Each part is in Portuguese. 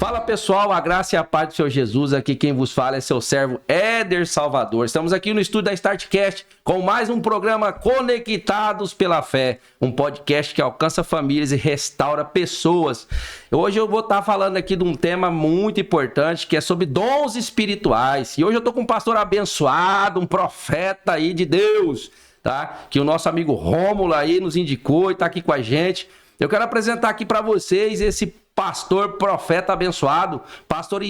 Fala pessoal, a graça e a paz do Senhor Jesus, aqui quem vos fala é seu servo Éder Salvador. Estamos aqui no estúdio da Startcast com mais um programa Conectados pela Fé, um podcast que alcança famílias e restaura pessoas. Hoje eu vou estar falando aqui de um tema muito importante que é sobre dons espirituais. E hoje eu estou com um pastor abençoado, um profeta aí de Deus, tá? Que o nosso amigo Rômulo aí nos indicou e está aqui com a gente. Eu quero apresentar aqui para vocês esse pastor, profeta abençoado, pastor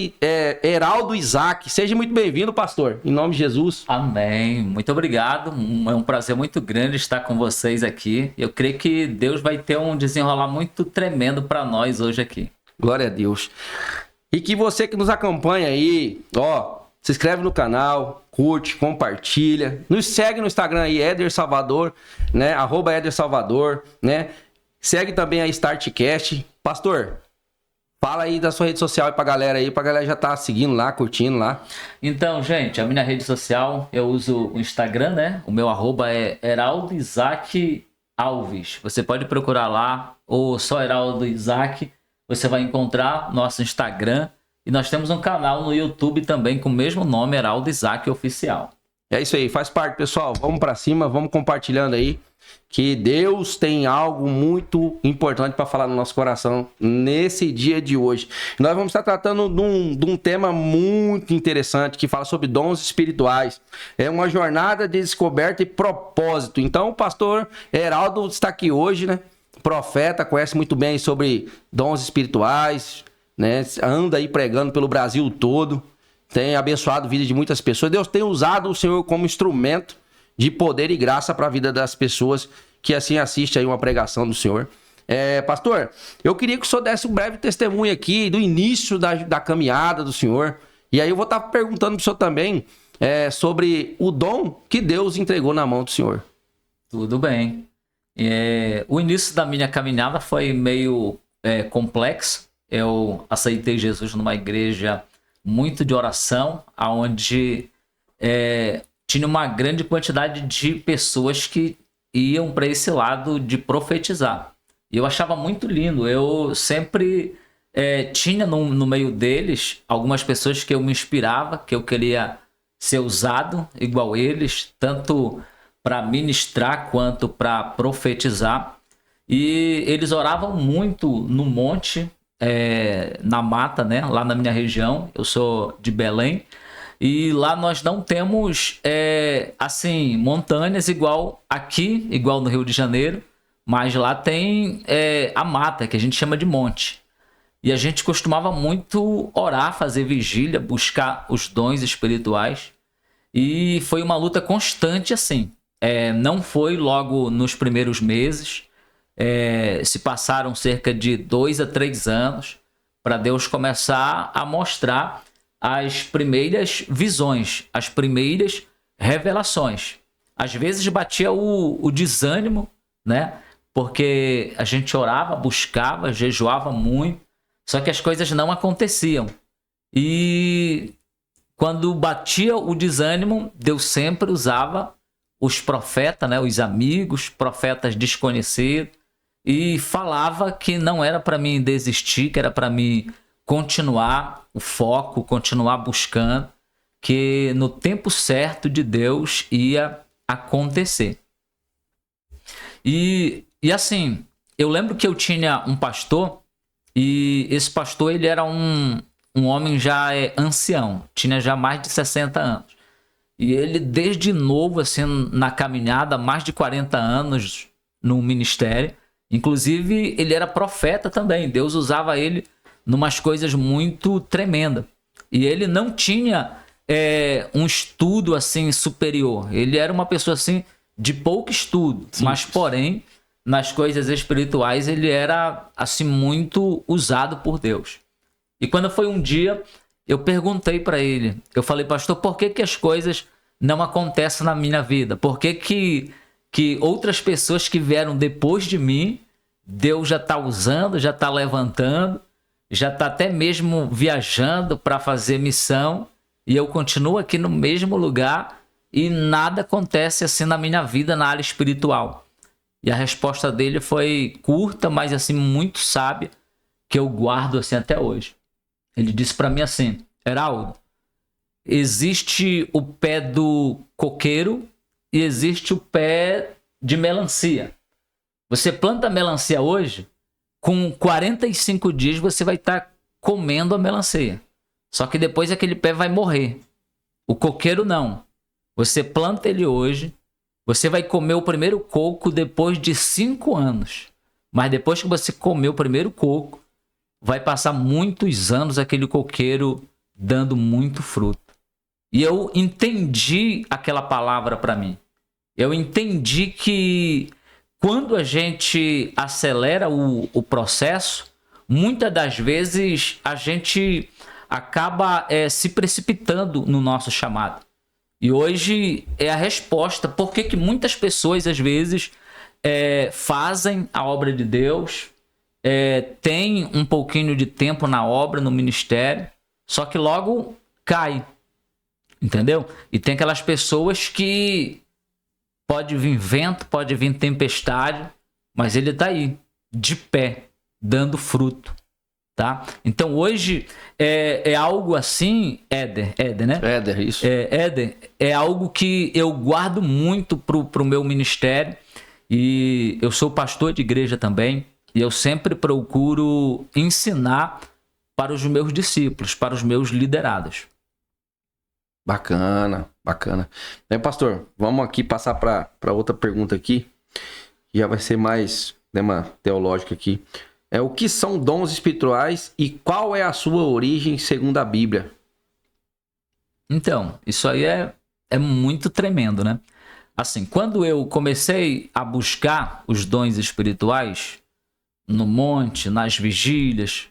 Heraldo Isaac. Seja muito bem-vindo, pastor, em nome de Jesus. Amém. Muito obrigado. É um prazer muito grande estar com vocês aqui. Eu creio que Deus vai ter um desenrolar muito tremendo para nós hoje aqui. Glória a Deus. E que você que nos acompanha aí, se inscreve no canal, curte, compartilha, nos segue no Instagram aí, Éder Salvador, né? @Éder Salvador, né? Segue também a Startcast. Pastor, fala aí da sua rede social pra galera já tá seguindo lá, curtindo lá. Então, gente, a minha rede social, eu uso o Instagram, né? O meu @ é Heraldo Isaac Alves. Você pode procurar lá, ou só Heraldo Isaac, você vai encontrar nosso Instagram. E nós temos um canal no YouTube também com o mesmo nome, Heraldo Isaac Oficial. É isso aí, faz parte, pessoal. Vamos pra cima, vamos compartilhando aí. Que Deus tem algo muito importante para falar no nosso coração nesse dia de hoje. Nós vamos estar tratando de um tema muito interessante que fala sobre dons espirituais. É uma jornada de descoberta e propósito. Então, o pastor Heraldo está aqui hoje, né? Profeta, conhece muito bem sobre dons espirituais, né? Anda aí pregando pelo Brasil todo. Tem abençoado a vida de muitas pessoas. Deus tem usado o Senhor como instrumento de poder e graça para a vida das pessoas que assim assistem aí uma pregação do Senhor. Pastor, eu queria que o senhor desse um breve testemunho aqui do início da caminhada do Senhor. E aí eu vou estar perguntando para o senhor também sobre o dom que Deus entregou na mão do Senhor. Tudo bem. O início da minha caminhada foi meio complexo. Eu aceitei Jesus numa igreja muito de oração, onde tinha uma grande quantidade de pessoas que iam para esse lado de profetizar. E eu achava muito lindo. Eu sempre tinha no meio deles algumas pessoas que eu me inspirava, que eu queria ser usado igual eles, tanto para ministrar quanto para profetizar. E eles oravam muito no monte, na mata, né? Lá na minha região. Eu sou de Belém. E lá nós não temos, assim, montanhas igual aqui, igual no Rio de Janeiro. Mas lá tem a mata, que a gente chama de monte. E a gente costumava muito orar, fazer vigília, buscar os dons espirituais. E foi uma luta constante, assim. Não foi logo nos primeiros meses. Se passaram cerca de 2 a 3 anos para Deus começar a mostrar as primeiras visões, as primeiras revelações. Às vezes batia o desânimo, né? Porque a gente orava, buscava, jejuava muito, só que as coisas não aconteciam. E quando batia o desânimo, Deus sempre usava os profetas, né? Os amigos, profetas desconhecidos, e falava que não era para mim desistir, que era para mim continuar o foco, continuar buscando, que no tempo certo de Deus ia acontecer. E assim, eu lembro que eu tinha um pastor, e esse pastor ele era um homem já ancião, tinha já mais de 60 anos. E ele desde novo, assim, na caminhada, mais de 40 anos no ministério. Inclusive, ele era profeta também, Deus usava ele numas coisas muito tremendas. E ele não tinha um estudo assim superior. Ele era uma pessoa assim de pouco estudo. Sim. Mas porém, nas coisas espirituais, ele era assim muito usado por Deus. E quando foi um dia, eu perguntei para ele, eu falei, pastor, por que as coisas não acontecem na minha vida? Por que outras pessoas que vieram depois de mim, Deus já está usando, já está levantando, já está até mesmo viajando para fazer missão, e eu continuo aqui no mesmo lugar e nada acontece assim na minha vida na área espiritual? E a resposta dele foi curta, mas assim muito sábia, que eu guardo assim até hoje. Ele disse para mim assim: Heraldo, existe o pé do coqueiro e existe o pé de melancia. Você planta melancia hoje, com 45 dias você vai estar comendo a melancia. Só que depois aquele pé vai morrer. O coqueiro não. Você planta ele hoje, você vai comer o primeiro coco depois de 5 anos. Mas depois que você comer o primeiro coco, vai passar muitos anos aquele coqueiro dando muito fruto. E eu entendi aquela palavra para mim. Eu entendi que quando a gente acelera o processo, muitas das vezes a gente acaba se precipitando no nosso chamado. E hoje é a resposta. Por que muitas pessoas, às vezes, fazem a obra de Deus, têm um pouquinho de tempo na obra, no ministério, só que logo cai. Entendeu? E tem aquelas pessoas que pode vir vento, pode vir tempestade, mas ele está aí, de pé, dando fruto. Tá? Então hoje é algo assim, Éder, né? Éder, isso. Éder, é algo que eu guardo muito pro meu ministério, e eu sou pastor de igreja também, e eu sempre procuro ensinar para os meus discípulos, para os meus liderados. Bacana, bacana. Pastor, vamos aqui passar para outra pergunta aqui, que já vai ser mais tema teológico aqui. O que são dons espirituais e qual é a sua origem segundo a Bíblia? Então, isso aí é muito tremendo, né? Assim, quando eu comecei a buscar os dons espirituais no monte, nas vigílias,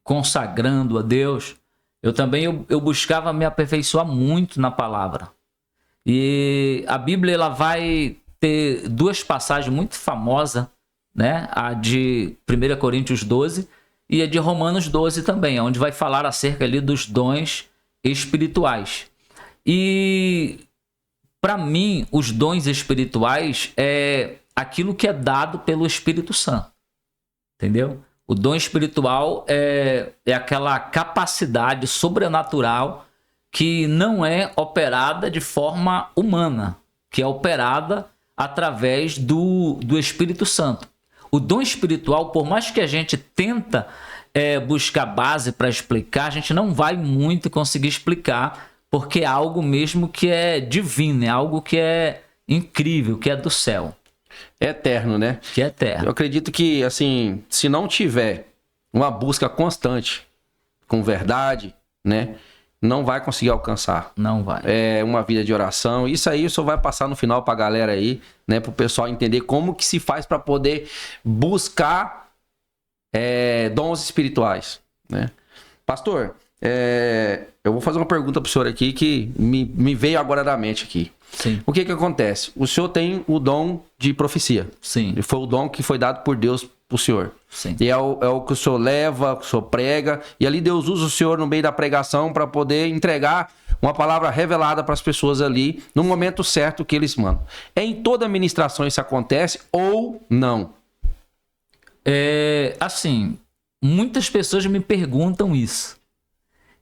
consagrando a Deus, eu buscava me aperfeiçoar muito na palavra. E a Bíblia ela vai ter 2 passagens muito famosas, né? A de 1 Coríntios 12 e a de Romanos 12 também, onde vai falar acerca ali dos dons espirituais. E para mim, os dons espirituais é aquilo que é dado pelo Espírito Santo. Entendeu? O dom espiritual é aquela capacidade sobrenatural que não é operada de forma humana, que é operada através do Espírito Santo. O dom espiritual, por mais que a gente tenta buscar base para explicar, a gente não vai muito conseguir explicar, porque é algo mesmo que é divino, é algo que é incrível, que é do céu. É eterno, né? Que é eterno. Eu acredito que, assim, se não tiver uma busca constante com verdade, né? Não vai conseguir alcançar. Não vai. É uma vida de oração. Isso aí só vai passar no final pra galera aí, né? Pro pessoal entender como que se faz para poder buscar dons espirituais, né? Pastor, eu vou fazer uma pergunta pro senhor aqui que me veio agora da mente aqui. Sim. O que acontece? O senhor tem o dom de profecia. Sim. Foi o dom que foi dado por Deus pro senhor. Sim. E é o que o senhor leva, que o senhor prega. E ali Deus usa o senhor no meio da pregação para poder entregar uma palavra revelada para as pessoas ali no momento certo que eles mandam. Em toda ministração isso acontece ou não? Assim, muitas pessoas me perguntam isso.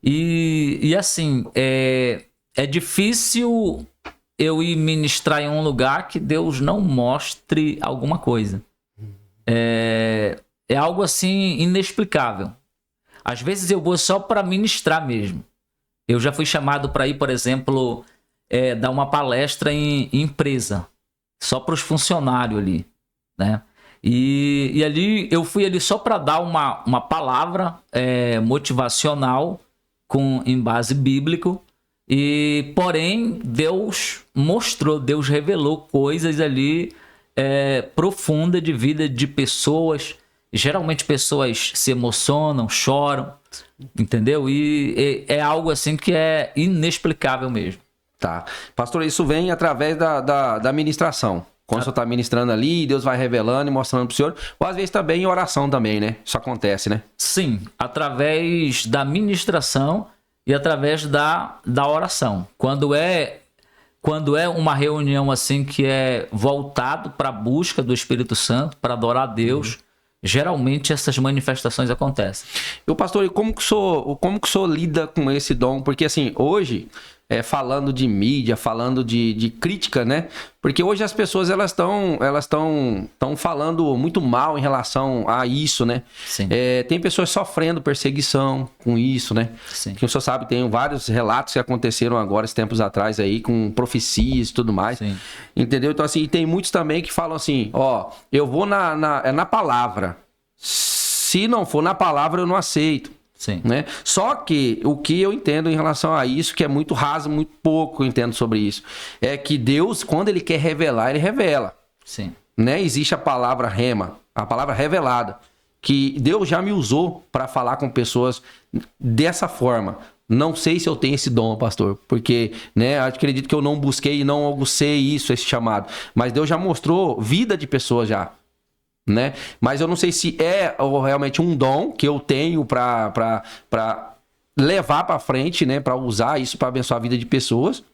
E assim, é difícil eu ir ministrar em um lugar que Deus não mostre alguma coisa. É algo assim inexplicável. Às vezes eu vou só para ministrar mesmo. Eu já fui chamado para ir, por exemplo, dar uma palestra em empresa, só para os funcionários ali, né? E ali eu fui ali só para dar uma palavra motivacional em base bíblico. E porém Deus mostrou, Deus revelou coisas ali profundas de vida de pessoas. Geralmente pessoas se emocionam, choram, entendeu? E é algo assim que é inexplicável mesmo. Tá. Pastor, isso vem através da ministração. Quando o senhor está ministrando ali, Deus vai revelando e mostrando para o senhor. Ou às vezes também em oração também, né? Isso acontece, né? Sim, através da ministração e através da oração. Quando é uma reunião assim que é voltado para a busca do Espírito Santo, para adorar a Deus, geralmente essas manifestações acontecem. E o pastor, e como que o senhor lida com esse dom? Porque assim, hoje, falando de mídia, falando de crítica, né? Porque hoje as pessoas elas estão falando muito mal em relação a isso, né? Sim. Tem pessoas sofrendo perseguição com isso, né? Sim. Que o senhor sabe, tem vários relatos que aconteceram agora, esses tempos atrás aí, com profecias e tudo mais. Sim. Entendeu? Então assim, tem muitos também que falam assim, ó, eu vou na palavra. Se não for na palavra, eu não aceito. Sim. Né? Só que o que eu entendo em relação a isso, que é muito raso, muito pouco eu entendo sobre isso, é que Deus, quando ele quer revelar, ele revela. Sim. Né? Existe a palavra rema, a palavra revelada, que Deus já me usou para falar com pessoas dessa forma. Não sei se eu tenho esse dom, pastor, porque, né, acredito que eu não busquei e não agucei isso, esse chamado. Mas Deus já mostrou vida de pessoas já. Né? Mas eu não sei se é realmente um dom que eu tenho para levar para frente, né? Para usar isso para abençoar a vida de pessoas,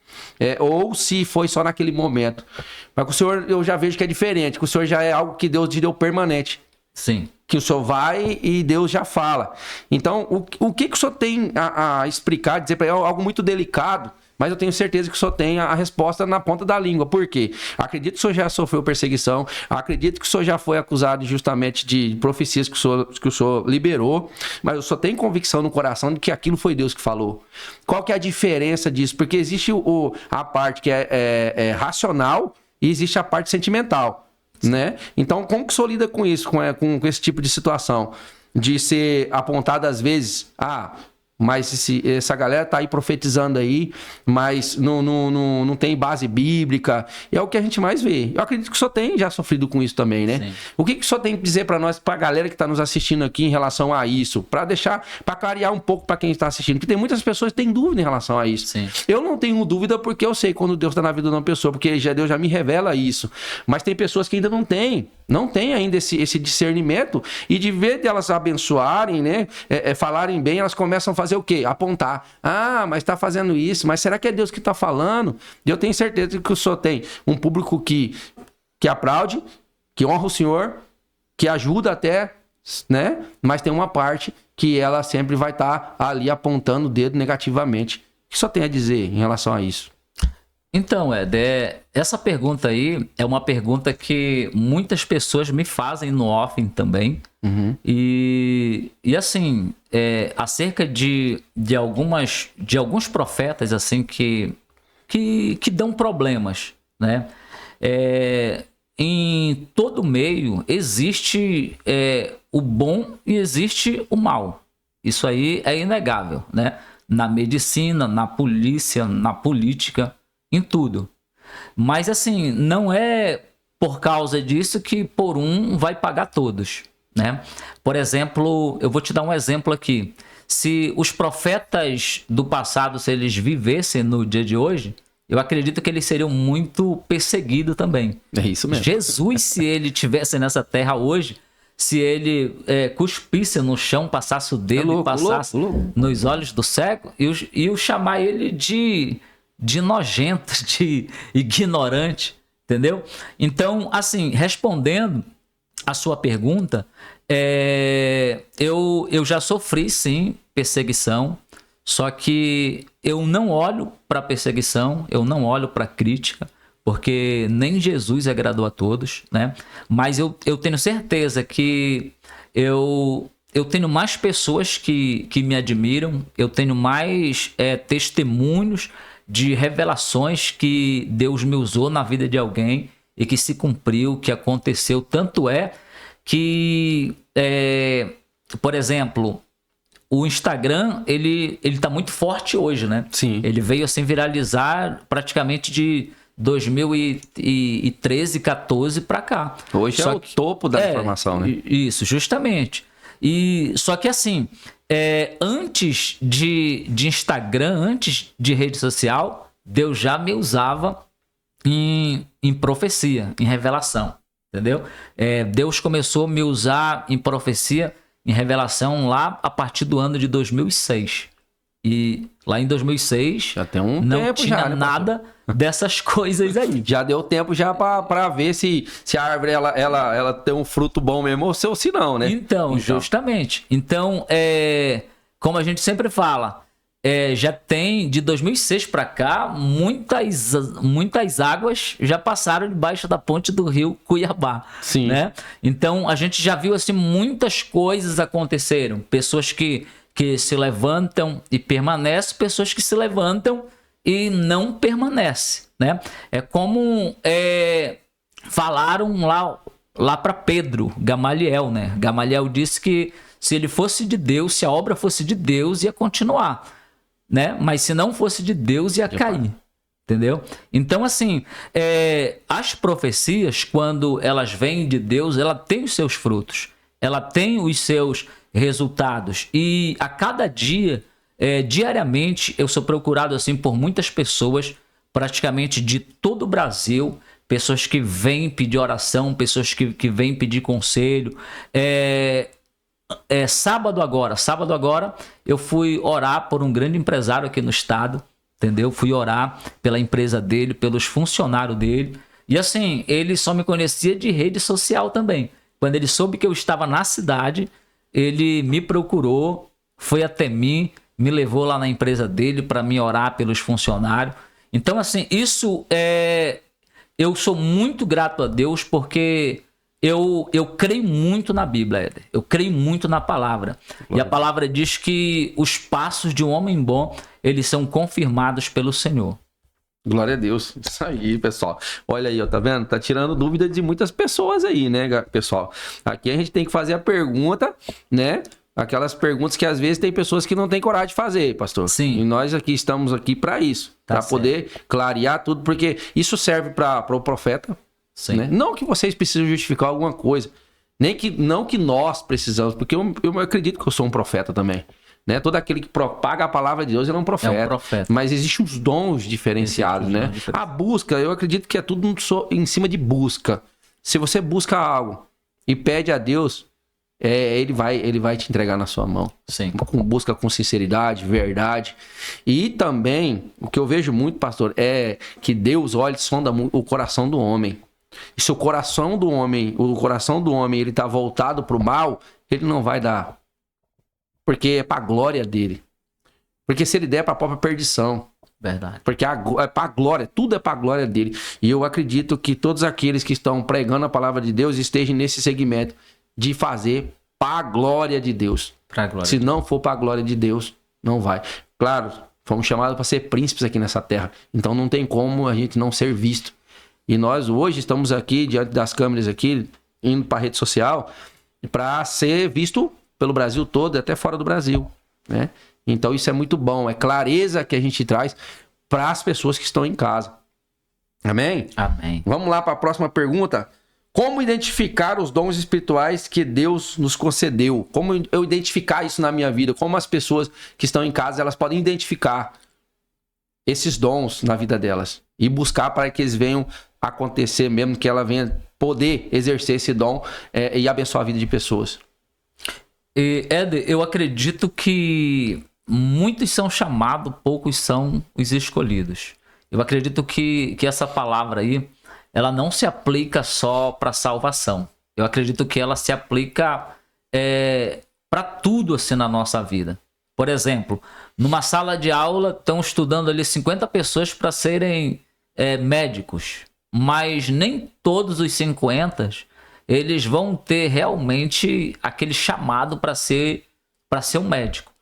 ou se foi só naquele momento. Mas com o senhor eu já vejo que é diferente, que o senhor já é algo que Deus te deu permanente. Sim. Que o senhor vai e Deus já fala. Então, o que o senhor tem a explicar, dizer para ele, é algo muito delicado, mas eu tenho certeza que o senhor tem a resposta na ponta da língua. Por quê? Acredito que o senhor já sofreu perseguição, acredito que o senhor já foi acusado justamente de profecias que o senhor liberou, mas o senhor tem convicção no coração de que aquilo foi Deus que falou. Qual que é a diferença disso? Porque existe a parte que é racional e existe a parte sentimental. Né? Então, como que o senhor lida com isso, com esse tipo de situação? De ser apontado às vezes, mas essa galera tá aí profetizando aí, mas não tem base bíblica. É o que a gente mais vê. Eu acredito que o senhor tem já sofrido com isso também, né? Sim. O que o senhor tem que dizer para nós, pra galera que tá nos assistindo aqui em relação a isso? Para clarear um pouco para quem está assistindo. Porque tem muitas pessoas que têm dúvida em relação a isso. Sim. Eu não tenho dúvida porque eu sei quando Deus está na vida de uma pessoa, porque Deus já me revela isso. Mas tem pessoas que ainda não têm ainda esse discernimento, e de vez de elas abençoarem, né, falarem bem, elas começam a fazer o quê? Apontar. Mas está fazendo isso, mas será que é Deus que está falando? E eu tenho certeza que o senhor tem um público que aplaude, que honra o senhor, que ajuda até, né, mas tem uma parte que ela sempre vai estar ali apontando o dedo negativamente. O que o senhor tem a dizer em relação a isso? Então, essa pergunta aí é uma pergunta que muitas pessoas me fazem no off também. Uhum. E assim, acerca de alguns profetas assim que dão problemas, né? Em todo meio existe o bom e existe o mal. Isso aí é inegável, né? Na medicina, na polícia, na política, em tudo. Mas assim, não é por causa disso que por um vai pagar todos, né? Por exemplo, eu vou te dar um exemplo aqui. Se os profetas do passado, se eles vivessem no dia de hoje, eu acredito que eles seriam muito perseguidos também. É isso mesmo. Jesus, se ele tivesse nessa terra hoje, se ele cuspisse no chão, passasse o dedo e passasse nos olhos do cego, eu chamar ele de nojento, de ignorante, entendeu? Então, assim, respondendo a sua pergunta, eu já sofri, sim, perseguição, só que eu não olho para perseguição, eu não olho para crítica, porque nem Jesus agradou a todos, né? Mas eu tenho certeza que eu tenho mais pessoas que me admiram, eu tenho mais testemunhos de revelações que Deus me usou na vida de alguém e que se cumpriu, que aconteceu. Tanto é que, por exemplo, o Instagram, ele tá muito forte hoje, né? Sim. Ele veio assim viralizar praticamente de 2013, 14 para cá. Hoje é o topo da informação, né? Isso, justamente. Só que assim, antes de Instagram, antes de rede social, Deus já me usava em profecia, em revelação, entendeu? Deus começou a me usar em profecia, em revelação lá a partir do ano de 2006. E lá em 2006 Já tem um não tempo tinha já, né, nada dessas coisas aí. Já deu tempo já pra ver se a árvore ela tem um fruto bom mesmo ou se não, né? Então, justamente. Então, como a gente sempre fala, já tem de 2006 para cá, muitas águas já passaram debaixo da ponte do rio Cuiabá. Sim. Né? Então, a gente já viu assim muitas coisas aconteceram. Pessoas que se levantam e permanecem, pessoas que se levantam e não permanecem. Né? É como falaram lá para Pedro, Gamaliel, né? Gamaliel disse que se ele fosse de Deus, se a obra fosse de Deus, ia continuar, né? Mas se não fosse de Deus, ia cair, entendeu? Então, assim, as profecias, quando elas vêm de Deus, ela tem os seus frutos, ela tem os seus resultados, e a cada dia, diariamente, eu sou procurado assim por muitas pessoas, praticamente de todo o Brasil, pessoas que vêm pedir oração, pessoas que vêm pedir conselho. Sábado agora, eu fui orar por um grande empresário aqui no estado, entendeu? Fui orar pela empresa dele, pelos funcionários dele. E assim, ele só me conhecia de rede social também. Quando ele soube que eu estava na cidade, ele me procurou, foi até mim, me levou lá na empresa dele para me orar pelos funcionários. Então, assim, isso eu sou muito grato a Deus porque eu creio muito na Bíblia, Éder. Eu creio muito na palavra. E a palavra diz que os passos de um homem bom, eles são confirmados pelo Senhor. Glória a Deus. Isso aí, pessoal. Olha aí, ó, tá vendo? Tá tirando dúvida de muitas pessoas aí, né, pessoal? Aqui a gente tem que fazer a pergunta, né? Aquelas perguntas que às vezes tem pessoas que não têm coragem de fazer, pastor. Sim. E nós aqui estamos aqui para isso, para poder clarear tudo, porque isso serve para o profeta. Sim. Né? Não que vocês precisam justificar alguma coisa, não que nós precisamos, porque eu acredito que eu sou um profeta também. Né? Todo aquele que propaga a palavra de Deus, ele é um profeta. É um profeta. Mas existem os dons diferenciados, né? A busca, eu acredito que é tudo em cima de busca. Se você busca algo e pede a Deus, ele vai te entregar na sua mão. Sim. Busca com sinceridade, verdade. E também, o que eu vejo muito, pastor, é que Deus olha e sonda o coração do homem. E se o coração do homem ele tá voltado pro mal, ele não vai dar. Porque é pra glória dele. Porque se ele der, é pra própria perdição. Verdade. Porque é pra glória, tudo é pra glória dele. E eu acredito que todos aqueles que estão pregando a palavra de Deus estejam nesse segmento de fazer pra glória de Deus. Pra glória. Se não for pra glória de Deus, não vai. Claro, fomos chamados para ser príncipes aqui nessa terra. Então não tem como a gente não ser visto. E nós hoje estamos aqui, diante das câmeras aqui, indo pra rede social, para ser visto pelo Brasil todo, até fora do Brasil, né? Então isso é muito bom, é clareza que a gente traz para as pessoas que estão em casa. Amém? Amém. Vamos lá para a próxima pergunta. Como identificar os dons espirituais que Deus nos concedeu? Como eu identificar isso na minha vida? Como as pessoas que estão em casa, elas podem identificar esses dons na vida delas e buscar para que eles venham acontecer mesmo, que ela venha poder exercer esse dom e abençoar a vida de pessoas. Éder, eu acredito que muitos são chamados, poucos são os escolhidos. Eu acredito que essa palavra aí, ela não se aplica só para salvação. Eu acredito que ela se aplica para tudo assim na nossa vida. Por exemplo, numa sala de aula estão estudando ali 50 pessoas para serem médicos, mas nem todos os 50 eles vão ter realmente aquele chamado para ser um médico.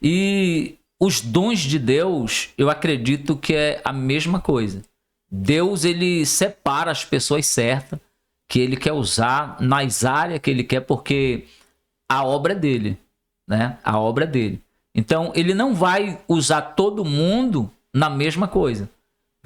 E os dons de Deus, eu acredito que é a mesma coisa. Deus, ele separa as pessoas certas, que ele quer usar nas áreas que ele quer, porque a obra é dele, né? A obra é dele. Então, ele não vai usar todo mundo na mesma coisa.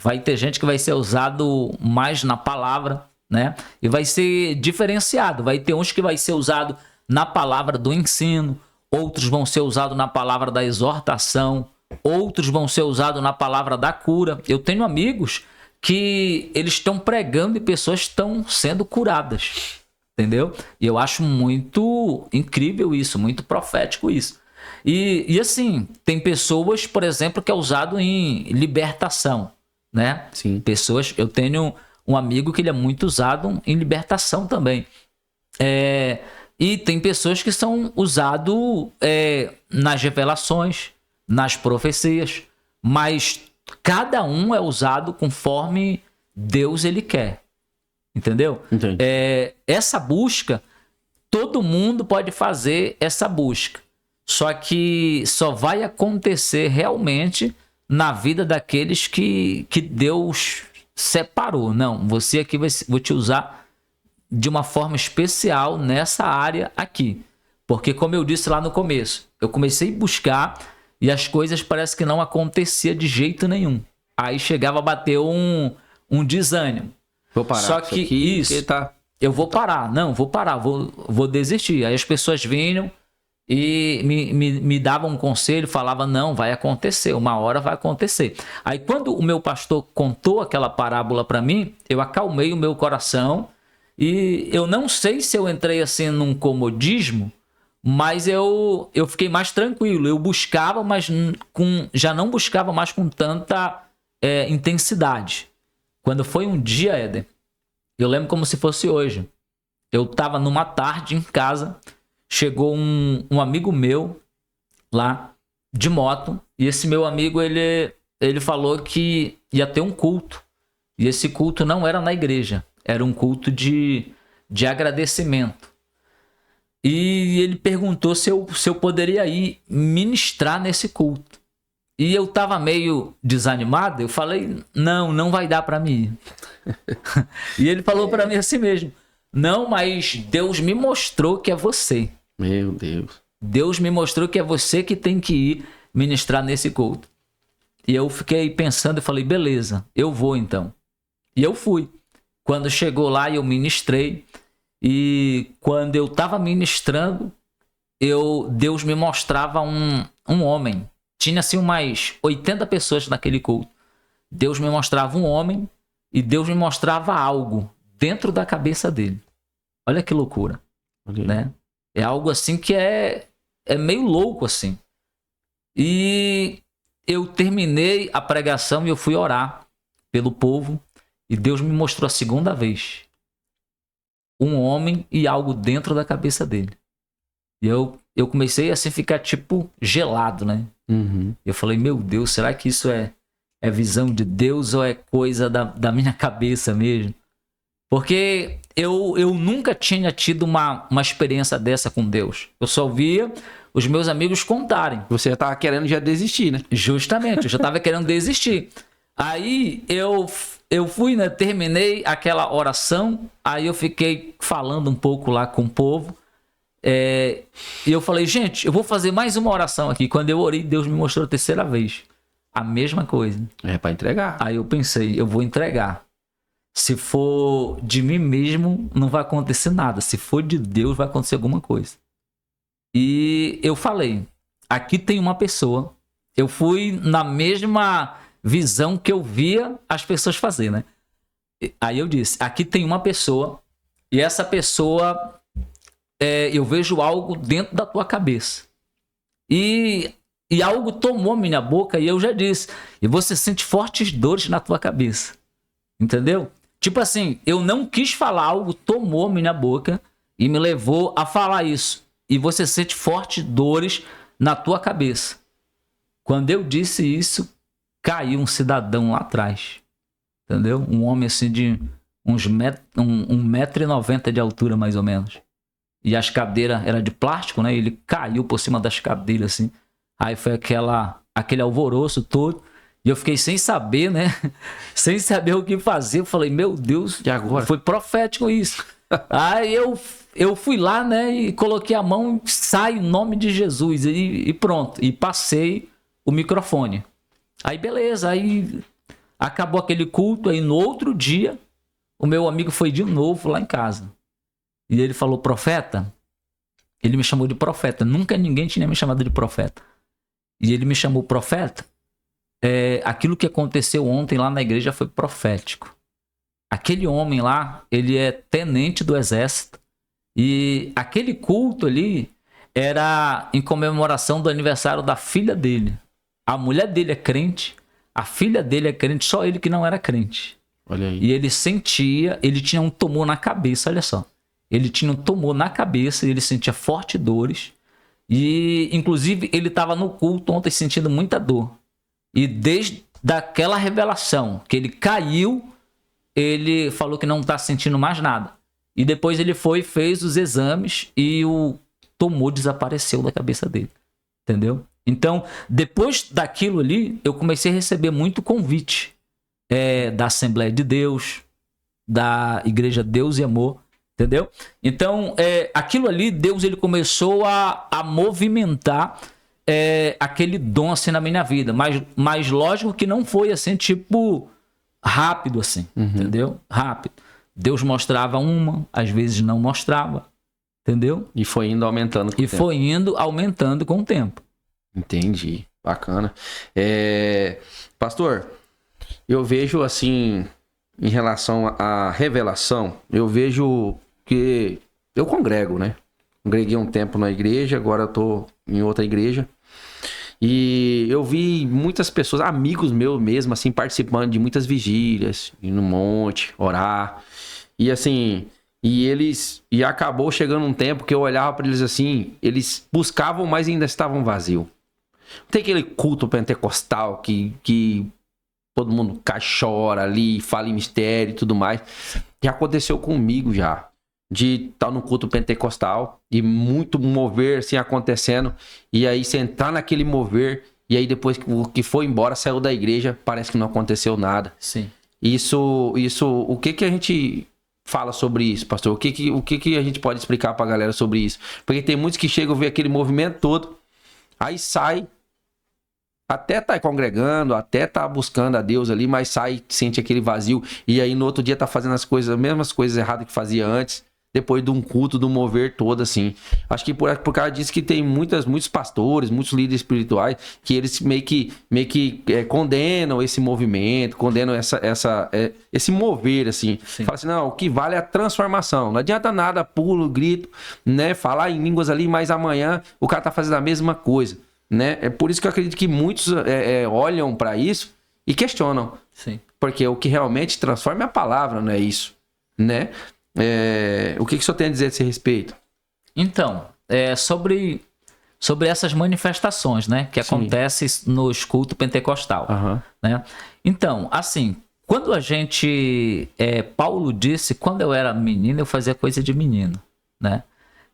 Vai ter gente que vai ser usado mais na palavra, né? E vai ser diferenciado. Vai ter uns que vai ser usado na palavra do ensino, outros vão ser usados na palavra da exortação, outros vão ser usados na palavra da cura. Eu tenho amigos que eles estão pregando e pessoas estão sendo curadas, entendeu? E eu acho muito incrível isso, muito profético isso. E assim, tem pessoas, por exemplo, que é usado em libertação, né? Sim. Pessoas, eu tenho um amigo que ele é muito usado em libertação também. E tem pessoas que são usados nas revelações, nas profecias, mas cada um é usado conforme Deus ele quer. Entendeu? Entendi. Essa busca, todo mundo pode fazer essa busca. Só que só vai acontecer realmente na vida daqueles que Deus separou. Não, você aqui vou te usar de uma forma especial nessa área aqui. Porque como eu disse lá no começo, eu comecei a buscar e as coisas parece que não acontecia de jeito nenhum. Aí chegava a bater um desânimo. Vou parar. Só que isso, eu vou parar. Não, vou parar, vou desistir. Aí as pessoas vinham e me davam um conselho, falavam, não, vai acontecer, uma hora vai acontecer. Aí quando o meu pastor contou aquela parábola para mim, eu acalmei o meu coração e eu não sei se eu entrei assim num comodismo, mas eu fiquei mais tranquilo. Eu buscava, mas já não buscava mais com tanta intensidade. Quando foi um dia, Éder, eu lembro como se fosse hoje. Eu estava numa tarde em casa, chegou um amigo meu lá de moto, e esse meu amigo ele falou que ia ter um culto. E esse culto não era na igreja, era um culto de agradecimento. E ele perguntou se eu poderia ir ministrar nesse culto. E eu tava meio desanimado, eu falei, não vai dar para mim ir. E ele falou para mim assim mesmo, não, mas Deus me mostrou que é você. Meu Deus. Deus me mostrou que é você que tem que ir ministrar nesse culto. E eu fiquei pensando e falei, beleza, eu vou então. E eu fui. Quando chegou lá, eu ministrei. E quando eu estava ministrando, Deus me mostrava um homem. Tinha assim umas 80 pessoas naquele culto. Deus me mostrava um homem e Deus me mostrava algo dentro da cabeça dele. Olha que loucura, né? É algo assim que é meio louco assim. E eu terminei a pregação e eu fui orar pelo povo e Deus me mostrou a segunda vez um homem e algo dentro da cabeça dele. E eu comecei assim a ficar tipo gelado, né? Uhum. Eu falei, meu Deus, será que isso é visão de Deus ou é coisa da minha cabeça mesmo? Porque eu nunca tinha tido uma experiência dessa com Deus. Eu só via os meus amigos contarem. Você já tava querendo já desistir, né? Justamente, eu já tava querendo desistir. Aí eu fui, né? Terminei aquela oração, aí eu fiquei falando um pouco lá com o povo. E eu falei, gente, eu vou fazer mais uma oração aqui. Quando eu orei, Deus me mostrou a terceira vez. A mesma coisa. É para entregar. Aí eu pensei, eu vou entregar. Se for de mim mesmo, não vai acontecer nada. Se for de Deus, vai acontecer alguma coisa. E eu falei, aqui tem uma pessoa. Eu fui na mesma visão que eu via as pessoas fazer, né? Aí eu disse, aqui tem uma pessoa e essa pessoa... eu vejo algo dentro da tua cabeça. E algo tomou minha boca e eu já disse. E você sente fortes dores na tua cabeça. Entendeu? Tipo assim, eu não quis falar, algo tomou minha boca e me levou a falar isso. E você sente fortes dores na tua cabeça. Quando eu disse isso, caiu um cidadão lá atrás. Entendeu? Um homem assim de uns 1,90 m de altura, mais ou menos. E as cadeiras eram de plástico, né? Ele caiu por cima das cadeiras, assim. Aí foi aquele alvoroço todo. E eu fiquei sem saber, né? Sem saber o que fazer. Eu falei, meu Deus, e agora? Foi profético isso. Aí eu fui lá, né? E coloquei a mão, sai em nome de Jesus. E pronto. E passei o microfone. Aí beleza, aí acabou aquele culto. Aí no outro dia, o meu amigo foi de novo lá em casa. E ele falou, profeta? Ele me chamou de profeta. Nunca ninguém tinha me chamado de profeta. E ele me chamou profeta. Aquilo que aconteceu ontem lá na igreja foi profético. Aquele homem lá, ele é tenente do exército. E aquele culto ali era em comemoração do aniversário da filha dele. A mulher dele é crente, a filha dele é crente, só ele que não era crente. Olha aí. E ele sentia, ele tinha um tumor na cabeça, olha só. Ele tinha um tumor na cabeça e ele sentia fortes dores. E, inclusive, ele estava no culto ontem sentindo muita dor. E desde daquela revelação que ele caiu, ele falou que não está sentindo mais nada. E depois ele foi, fez os exames e o tumor desapareceu da cabeça dele. Entendeu? Então, depois daquilo ali, eu comecei a receber muito convite da Assembleia de Deus, da Igreja Deus e Amor, entendeu? Então, aquilo ali, Deus ele começou a movimentar aquele dom assim na minha vida, mas lógico que não foi assim, tipo, rápido assim, entendeu? Rápido. Deus mostrava às vezes não mostrava, entendeu? E foi indo aumentando com o tempo. Foi indo aumentando com o tempo. Entendi. Bacana. Pastor, eu vejo assim, em relação à revelação, eu vejo que eu congrego, né? Congreguei um tempo na igreja, agora eu tô em outra igreja. E eu vi muitas pessoas, amigos meus mesmo, assim, participando de muitas vigílias, ir no monte, orar. E assim, e acabou chegando um tempo que eu olhava para eles assim, eles buscavam, mas ainda estavam vazios. Tem aquele culto pentecostal que todo mundo chora ali, fala em mistério e tudo mais. Já aconteceu comigo já. De estar no culto pentecostal e muito mover assim acontecendo. E aí você entrar naquele mover e aí depois que foi embora, saiu da igreja, parece que não aconteceu nada. Sim. Isso, o que a gente fala sobre isso, pastor? O que a gente pode explicar pra galera sobre isso? Porque tem muitos que chegam a ver aquele movimento todo, aí sai, até tá congregando, até tá buscando a Deus ali, mas sai, sente aquele vazio, e aí no outro dia tá fazendo as mesmas coisas erradas que fazia antes, depois de um culto, de um mover todo, assim. Acho que por causa disso que tem muitos pastores, muitos líderes espirituais, que eles meio que condenam esse movimento, condenam esse mover, assim. Sim. Fala assim, não, o que vale é a transformação. Não adianta nada, pulo, grito, né? Falar em línguas ali, mas amanhã o cara tá fazendo a mesma coisa, né? É por isso que eu acredito que muitos olham para isso e questionam. Sim. Porque o que realmente transforma é a palavra, não é isso, né? O que o senhor tem a dizer a esse respeito? Então, sobre essas manifestações, né, que acontecem nos cultos pentecostal, né? Então, assim, quando a gente, Paulo disse, quando eu era menino, eu fazia coisa de menino, né?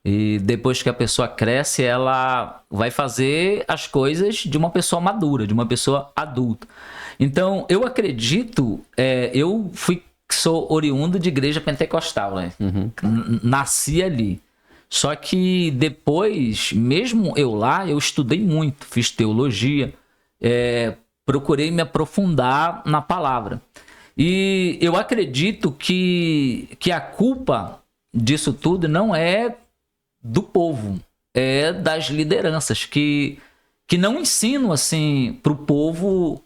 E depois que a pessoa cresce, ela vai fazer as coisas de uma pessoa madura, de uma pessoa adulta. Então, eu acredito, sou oriundo de igreja pentecostal, né? Nasci ali. Só que depois, mesmo eu lá, eu estudei muito, fiz teologia, procurei me aprofundar na palavra. E eu acredito que a culpa disso tudo não é do povo, é das lideranças que não ensinam assim para o povo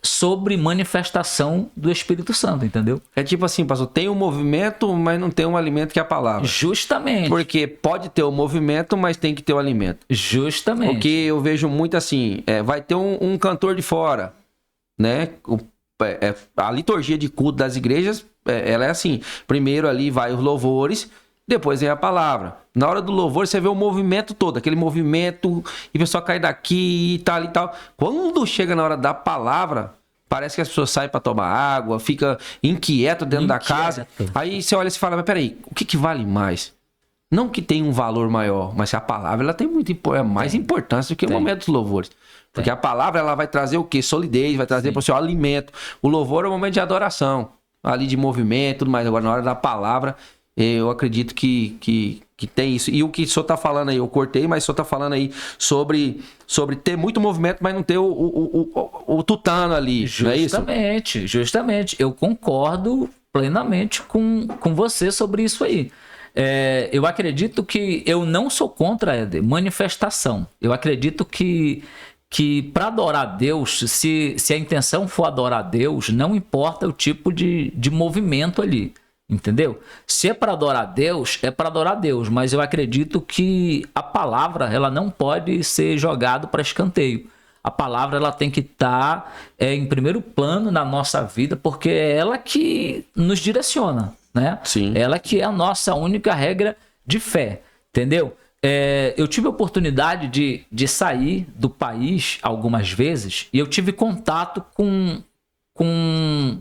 sobre manifestação do Espírito Santo, entendeu? É tipo assim, pastor, tem um movimento, mas não tem um alimento que é a palavra. Justamente. Porque pode ter o movimento, mas tem que ter o alimento. Justamente. Porque eu vejo muito assim, vai ter um cantor de fora, né? A liturgia de culto das igrejas, ela é assim, primeiro ali vai os louvores, depois vem a palavra. Na hora do louvor, você vê o movimento todo, aquele movimento, e o pessoal cai daqui e tal e tal. Quando chega na hora da palavra, parece que as pessoas saem para tomar água, fica inquieto dentro da casa. Aí você olha e fala, mas peraí, o que vale mais? Não que tenha um valor maior, mas a palavra ela tem mais importância do que o momento dos louvores. Porque a palavra ela vai trazer o quê? Solidez, vai trazer para o seu alimento. O louvor é um momento de adoração, ali de movimento, tudo mais. Agora, na hora da palavra, eu acredito que tem isso. E o que o senhor está falando aí, eu cortei, mas o senhor está falando aí sobre ter muito movimento, mas não ter o tutano ali, justamente, não é isso? Justamente. Eu concordo plenamente com você sobre isso aí. Eu acredito que eu não sou contra a manifestação. Eu acredito que para adorar a Deus, se a intenção for adorar a Deus, não importa o tipo de movimento ali. Entendeu? Se é para adorar a Deus, é para adorar a Deus, mas eu acredito que a palavra ela não pode ser jogada para escanteio. A palavra ela tem que estar em primeiro plano na nossa vida, porque é ela que nos direciona, né? Sim. Ela que é a nossa única regra de fé, entendeu? Eu tive a oportunidade de sair do país algumas vezes e eu tive contato com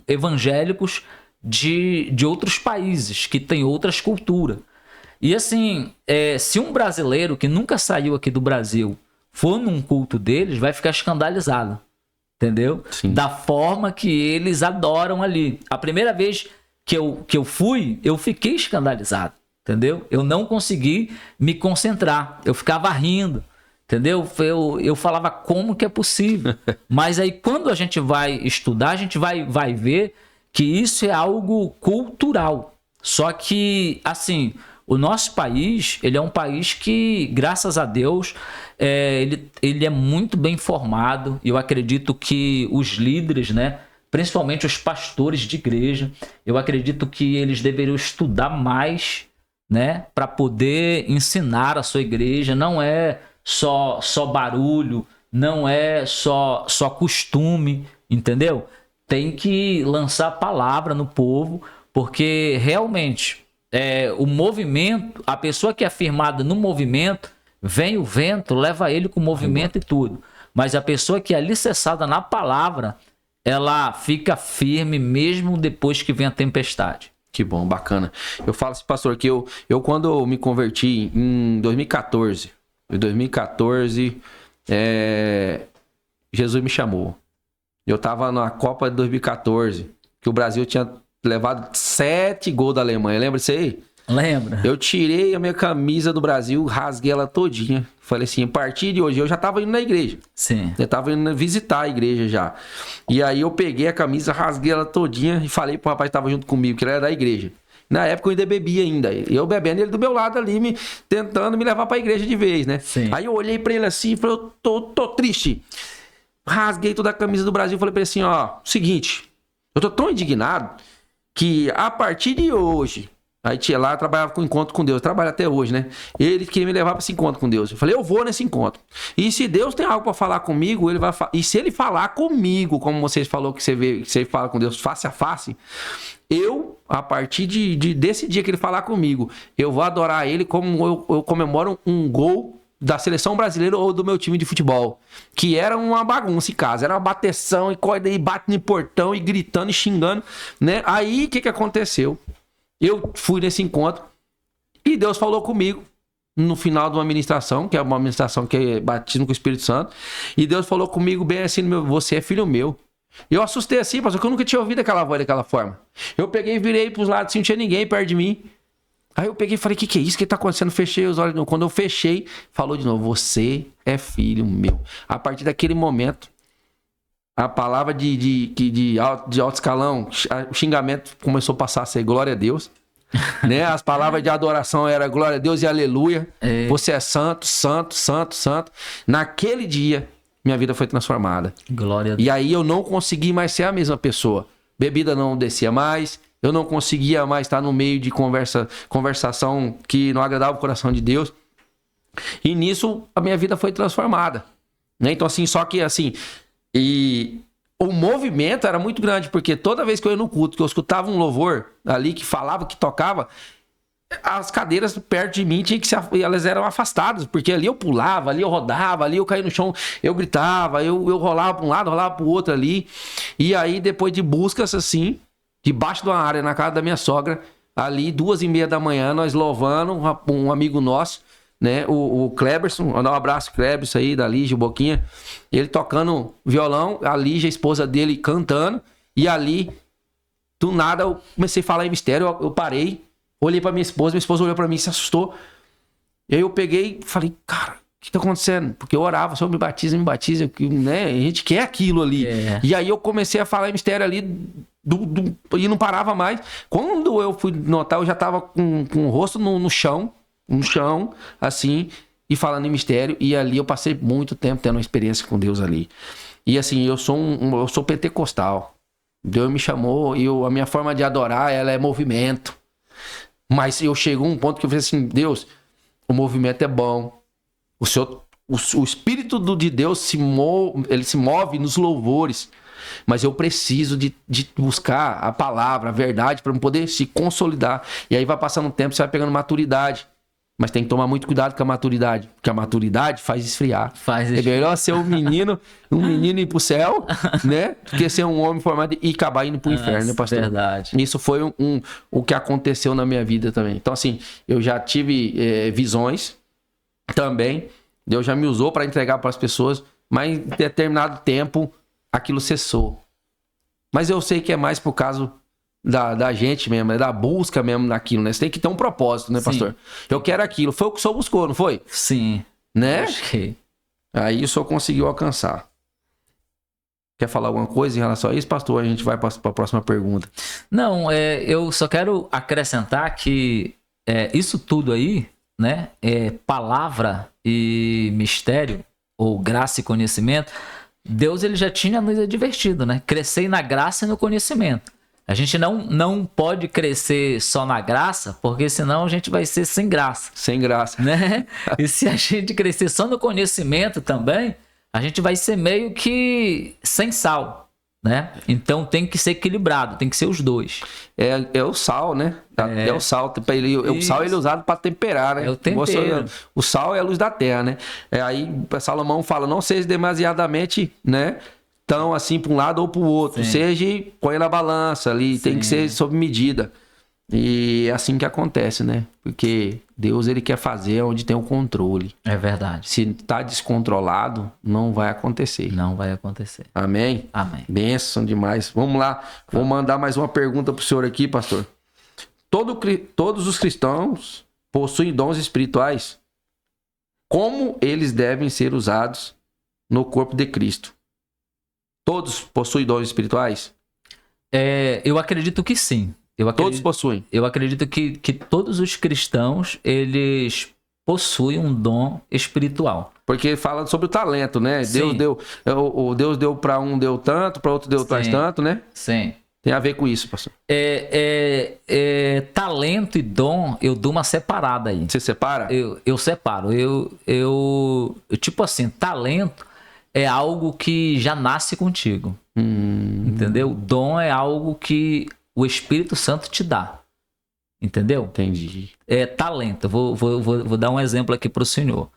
evangélicos de outros países que têm outras culturas. E assim, se um brasileiro que nunca saiu aqui do Brasil for num culto deles, vai ficar escandalizado, entendeu? Sim. Da forma que eles adoram ali. A primeira vez que eu fui, eu fiquei escandalizado, entendeu? Eu não consegui me concentrar, eu ficava rindo, entendeu? Eu falava como que é possível. Mas aí quando a gente vai estudar, a gente vai ver que isso é algo cultural. Só que, assim, o nosso país, ele é um país que, graças a Deus, ele é muito bem formado. Eu acredito que os líderes, né, principalmente os pastores de igreja, eu acredito que eles deveriam estudar mais, né, para poder ensinar a sua igreja. Não é só barulho, não é só costume, entendeu? Tem que lançar a palavra no povo, porque realmente o movimento, a pessoa que é firmada no movimento, vem o vento, leva ele com o movimento e tudo. Mas a pessoa que é alicerçada na palavra, ela fica firme mesmo depois que vem a tempestade. Que bom, bacana. Eu falo assim, pastor, que eu quando eu me converti em 2014, Jesus me chamou. Eu tava na Copa de 2014, que o Brasil tinha levado 7 gols da Alemanha. Lembra disso aí? Lembra? Eu tirei a minha camisa do Brasil, rasguei ela todinha. Falei assim, a partir de hoje, eu já tava indo na igreja. Sim. Eu tava indo visitar a igreja já. E aí eu peguei a camisa, rasguei ela todinha e falei pro rapaz que tava junto comigo, que ele era da igreja. Na época eu ainda bebia ainda. E eu bebendo, ele do meu lado ali, tentando me levar pra igreja de vez, né? Sim. Aí eu olhei pra ele assim e falei, eu tô triste. Rasguei toda a camisa do Brasil e falei pra ele assim, ó, seguinte, eu tô tão indignado que a partir de hoje, aí tinha lá, trabalhava com encontro com Deus, trabalha até hoje, né? Ele queria me levar pra esse encontro com Deus. Eu falei, eu vou nesse encontro. E se Deus tem algo pra falar comigo, ele vai e se ele falar comigo, como vocês falou que você fala com Deus face a face, eu, a partir desse dia que ele falar comigo, eu vou adorar ele como eu comemoro um gol da seleção brasileira ou do meu time de futebol, que era uma bagunça em casa, era uma bateção e bate no portão e gritando e xingando, né? Aí o que aconteceu? Eu fui nesse encontro e Deus falou comigo no final de uma ministração, que é uma ministração que é batismo com o Espírito Santo, e Deus falou comigo bem assim, você é filho meu. Eu assustei assim, pastor, que eu nunca tinha ouvido aquela voz daquela forma. Eu peguei e virei pros lados, assim, não tinha ninguém perto de mim. Aí eu peguei e falei, que é isso que tá acontecendo? Fechei os olhos. Quando eu fechei, falou de novo, você é filho meu. A partir daquele momento, a palavra de alto escalão, o xingamento começou a passar a ser glória a Deus. Né? As palavras de adoração eram glória a Deus e aleluia. Você é santo, santo, santo, santo. Naquele dia, minha vida foi transformada. Glória a Deus. E aí eu não consegui mais ser a mesma pessoa. Bebida não descia mais. Eu não conseguia mais estar no meio de conversação que não agradava o coração de Deus. E nisso a minha vida foi transformada. Né? Então assim, só que assim... E o movimento era muito grande, porque toda vez que eu ia no culto, que eu escutava um louvor ali, que falava, que tocava, as cadeiras perto de mim elas eram afastadas, porque ali eu pulava, ali eu rodava, ali eu caía no chão, eu gritava, eu rolava para um lado, rolava para o outro ali. E aí depois de buscas assim... Debaixo de uma área, na casa da minha sogra, ali, 2h30 da manhã, nós louvando, um amigo nosso, né, o Kleberson, mandar um abraço, Kleberson aí, da Lígia, o Boquinha, ele tocando violão, a Lígia, a esposa dele, cantando, e ali, do nada, eu comecei a falar em mistério, eu parei, olhei pra minha esposa olhou pra mim e se assustou, e aí eu peguei e falei, cara, o que tá acontecendo? Porque eu orava, Senhor, me batiza, né, a gente quer aquilo ali, e aí eu comecei a falar em mistério ali, e não parava mais. Quando eu fui notar, eu já tava com o rosto no chão, assim, e falando em mistério. E ali eu passei muito tempo tendo uma experiência com Deus ali. E assim, eu sou pentecostal. Deus me chamou e a minha forma de adorar, ela é movimento. Mas eu chego a um ponto que eu falei assim, Deus, o movimento é bom. O Espírito de Deus ele se move nos louvores. Mas eu preciso de buscar a palavra, a verdade, para poder se consolidar. E aí vai passando o tempo, você vai pegando maturidade. Mas tem que tomar muito cuidado com a maturidade, porque a maturidade faz esfriar. É melhor ser um menino ir pro céu, né? Do que ser um homem formado e acabar indo pro inferno, né, pastor? Verdade. Isso foi o que aconteceu na minha vida também. Então, assim, eu já tive visões também. Deus já me usou para entregar para as pessoas, mas em determinado tempo aquilo cessou. Mas eu sei que é mais por causa da gente mesmo, da busca mesmo naquilo, né? Você tem que ter um propósito, né, pastor? Sim. Eu quero aquilo. Foi o que o senhor buscou, não foi? Sim. Né? Acho que... Aí o senhor conseguiu alcançar. Quer falar alguma coisa em relação a isso, pastor? A gente vai para a próxima pergunta. Não, eu só quero acrescentar que isso tudo aí, né? Palavra e mistério, ou graça e conhecimento, Deus ele já tinha nos advertido, né? Crescei na graça e no conhecimento. A gente não pode crescer só na graça, porque senão a gente vai ser sem graça. Sem graça. Né? E se a gente crescer só no conhecimento também, a gente vai ser meio que sem sal, né? Então tem que ser equilibrado, tem que ser os dois. É o sal, né? É o sal. O sal ele é usado para temperar, né? É o tempero. O sal é a luz da terra, né? Aí Salomão fala, não seja demasiadamente, né? Então, assim, para um lado ou para o outro. Sim. Seja, põe na balança ali, tem que ser sob medida. E é assim que acontece, né? Porque Deus, ele quer fazer onde tem o controle. É verdade. Se tá descontrolado, não vai acontecer. Não vai acontecer. Amém? Amém. Bênção demais. Vamos lá. Vou mandar mais uma pergunta pro senhor aqui, pastor. Todos os cristãos possuem dons espirituais. Como eles devem ser usados no corpo de Cristo? Todos possuem dons espirituais? Eu acredito que sim. Todos possuem? Eu acredito que todos os cristãos, eles possuem um dom espiritual. Porque fala sobre o talento, né? Sim. Deus deu para um, deu tanto, para outro deu mais tanto, né? Sim. Tem a ver com isso, pastor. Talento e dom, eu dou uma separada aí. Você separa? Eu separo. Tipo assim, talento é algo que já nasce contigo. Entendeu? Dom é algo que o Espírito Santo te dá. Entendeu? Entendi. Talento. Vou dar um exemplo aqui para o senhor.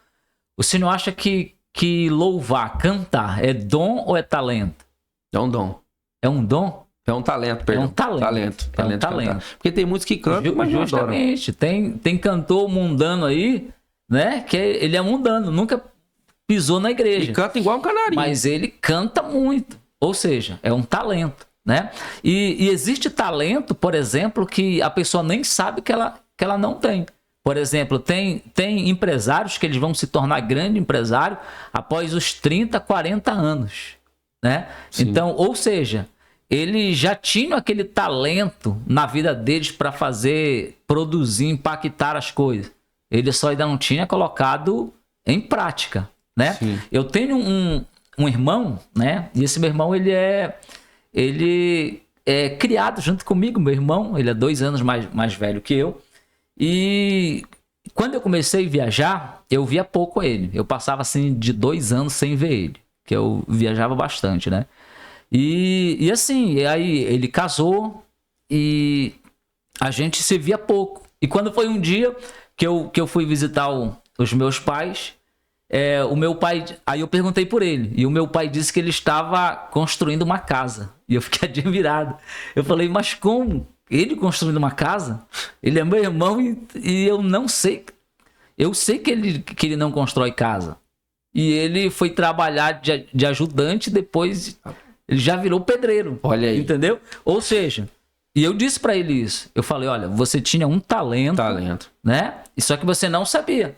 O senhor acha que louvar, cantar, é dom ou é talento? É um dom. É um dom? É um talento, perdão. É um talento. Talento. Porque tem muitos que cantam, mas não adoram. Justamente. Tem cantor mundano aí, né? Que ele é mundano, nunca pisou na igreja. E canta igual um canarinho. Mas ele canta muito. Ou seja, é um talento, né? E existe talento, por exemplo, que a pessoa nem sabe que ela não tem. Por exemplo, tem empresários que eles vão se tornar grande empresário após os 30, 40 anos, né? Sim. Então, ou seja, eles já tinham aquele talento na vida deles para produzir, impactar as coisas. Ele só ainda não tinha colocado em prática, né? Sim. Eu tenho um irmão, né? E esse meu irmão, ele é criado junto comigo, meu irmão. Ele é 2 anos mais velho que eu. E quando eu comecei a viajar, eu via pouco ele. Eu passava assim de 2 anos sem ver ele, que eu viajava bastante, né? E assim, aí ele casou e a gente se via pouco. E quando foi um dia que eu fui visitar os meus pais, o meu pai... Aí eu perguntei por ele. E o meu pai disse que ele estava construindo uma casa. E eu fiquei admirado. Eu falei, mas como? Ele construindo uma casa? Ele é meu irmão e eu não sei. Eu sei que ele não constrói casa. E ele foi trabalhar de ajudante, depois ele já virou pedreiro. Olha aí. Entendeu? Ou seja, e eu disse pra ele isso. Eu falei, olha, você tinha um talento. Né? Só que você não sabia.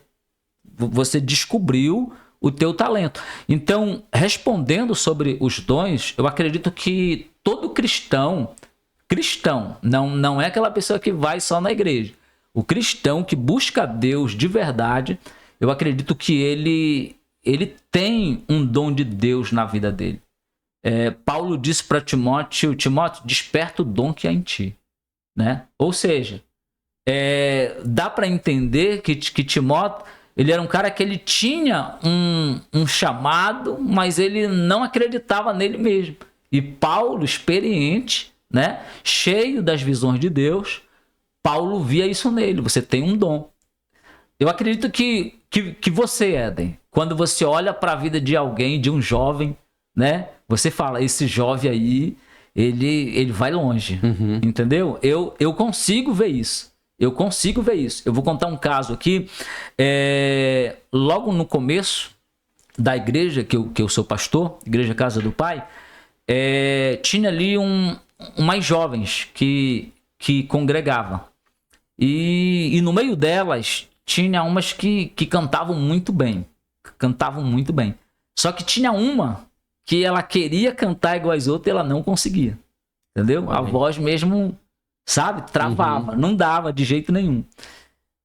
Você descobriu o teu talento. Então, respondendo sobre os dons, eu acredito que todo cristão, não é aquela pessoa que vai só na igreja. O cristão que busca Deus de verdade, eu acredito que ele tem um dom de Deus na vida dele. Paulo disse para Timóteo, desperta o dom que há em ti, né? Ou seja, dá para entender que Timóteo, ele era um cara que ele tinha um chamado, mas ele não acreditava nele mesmo. E Paulo, experiente, né, cheio das visões de Deus, Paulo via isso nele. Você tem um dom. Eu acredito que você, Éden, quando você olha para a vida de alguém, de um jovem, né, você fala, esse jovem aí, ele vai longe, entendeu? Eu consigo ver isso. Eu vou contar um caso aqui. Logo no começo da igreja, que eu sou pastor, Igreja Casa do Pai, tinha ali umas jovens que congregavam. E no meio delas, tinha umas que cantavam muito bem. Só que tinha uma que ela queria cantar igual as outras e ela não conseguia. Entendeu? A voz mesmo, sabe, travava, não dava de jeito nenhum.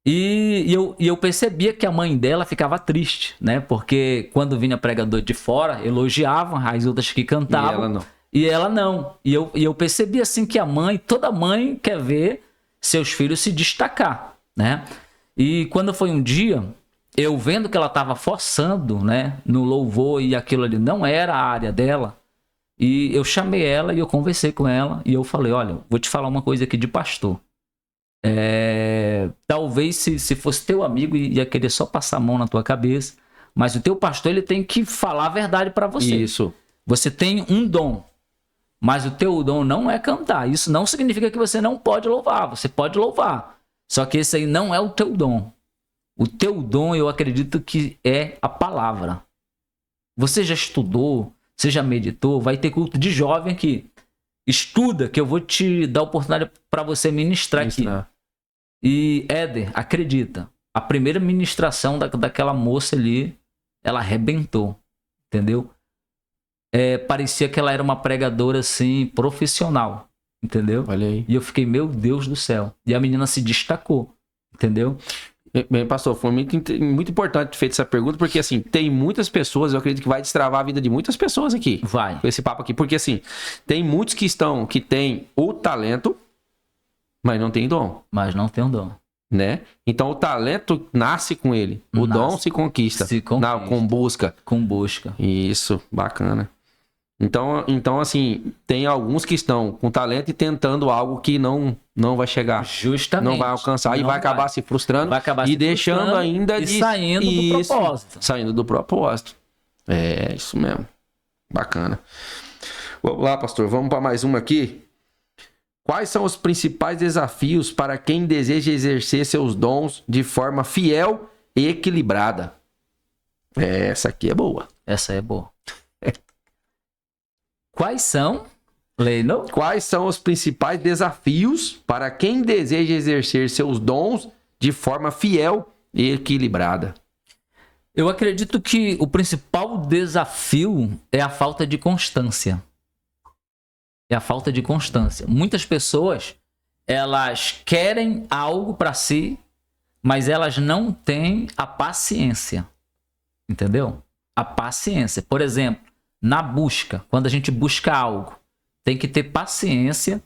E eu percebia que a mãe dela ficava triste, né? Porque quando vinha pregador de fora, elogiavam as outras que cantavam. E ela não. E eu percebi assim que toda mãe quer ver seus filhos se destacar, né? E quando foi um dia, eu vendo que ela estava forçando, né, no louvor e aquilo ali não era a área dela, e eu chamei ela e eu conversei com ela e eu falei, olha, vou te falar uma coisa aqui de pastor. Talvez se fosse teu amigo ia querer só passar a mão na tua cabeça, mas o teu pastor ele tem que falar a verdade para você. Isso. Você tem um dom, mas o teu dom não é cantar. Isso não significa que você não pode louvar. Você pode louvar, só que esse aí não é o teu dom. O teu dom, eu acredito que é a palavra. Você já estudou, você já meditou, vai ter culto de jovem aqui. Estuda, que eu vou te dar a oportunidade para você ministrar aqui. E, Éder, acredita, a primeira ministração daquela moça ali, ela arrebentou, entendeu? Parecia que ela era uma pregadora, assim, profissional, entendeu? Olha aí. E eu fiquei, meu Deus do céu. E a menina se destacou, entendeu? Bem, pastor, foi muito importante ter feito essa pergunta, porque assim, tem muitas pessoas, eu acredito que vai destravar a vida de muitas pessoas aqui. Vai. Com esse papo aqui, porque assim, tem muitos que têm o talento, mas não tem dom. Mas não tem um dom. Né? Então o talento nasce com ele, o dom se conquista. Com busca. Com busca. Isso, bacana. Então, assim, tem alguns que estão com talento e tentando algo que não vai chegar. Justamente. Não vai alcançar e vai acabar se frustrando e deixando ainda de... saindo do propósito. Saindo do propósito. É, isso mesmo. Bacana. Vamos lá, pastor. Vamos para mais uma aqui. Quais são os principais desafios para quem deseja exercer seus dons de forma fiel e equilibrada? Essa aqui é boa. Essa é boa. Quais são, Leino? Quais são os principais desafios para quem deseja exercer seus dons de forma fiel e equilibrada? Eu acredito que o principal desafio é a falta de constância. Muitas pessoas, elas querem algo para si, mas elas não têm a paciência. Entendeu? A paciência. Por exemplo, na busca, quando a gente busca algo, tem que ter paciência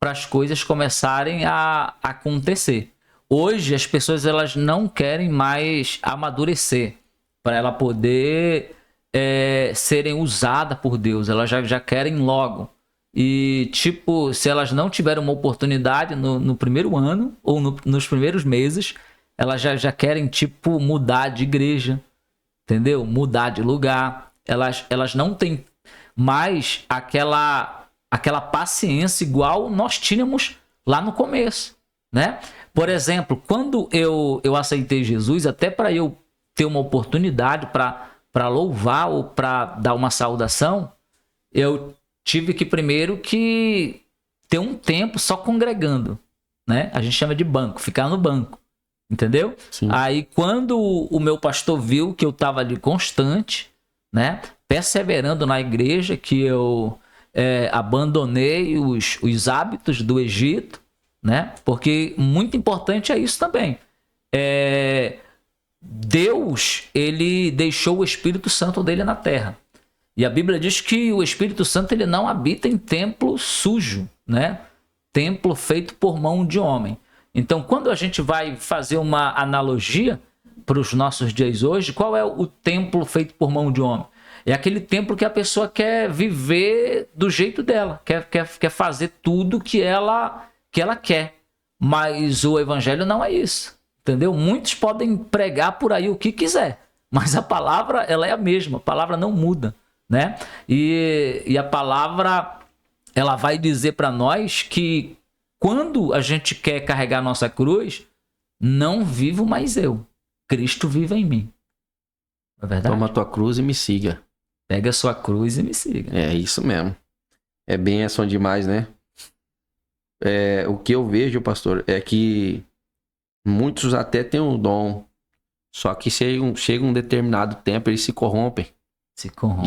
para as coisas começarem a acontecer. Hoje, as pessoas elas não querem mais amadurecer para ela poder serem usadas por Deus. Elas já querem logo. E, tipo, se elas não tiverem uma oportunidade no primeiro ano ou nos primeiros meses, elas já querem, tipo, mudar de igreja, entendeu? Mudar de lugar. Elas não têm mais aquela paciência igual nós tínhamos lá no começo, né? Por exemplo, quando eu aceitei Jesus, até para eu ter uma oportunidade para louvar ou para dar uma saudação, eu tive que primeiro que ter um tempo só congregando, né? A gente chama de banco, ficar no banco, entendeu? Sim. Aí quando o meu pastor viu que eu estava ali constante, né, perseverando na igreja, que eu abandonei os hábitos do Egito, né, porque muito importante é isso também. Deus, ele deixou o Espírito Santo dele na terra. E a Bíblia diz que o Espírito Santo ele não habita em templo sujo, né? Templo feito por mão de homem. Então, quando a gente vai fazer uma analogia para os nossos dias hoje, qual é o templo feito por mão de homem? É aquele templo que a pessoa quer viver do jeito dela, quer fazer tudo que ela quer. Mas o evangelho não é isso, entendeu? Muitos podem pregar por aí o que quiser, mas a palavra ela é a mesma, a palavra não muda, né? E a palavra ela vai dizer para nós que quando a gente quer carregar nossa cruz, não vivo mais eu, Cristo vive em mim. É verdade? Toma a tua cruz e me siga. Pega a sua cruz e me siga. É isso mesmo. É bênção demais, né? O que eu vejo, pastor, é que muitos até têm o dom, só que chega um determinado tempo, eles se corrompem.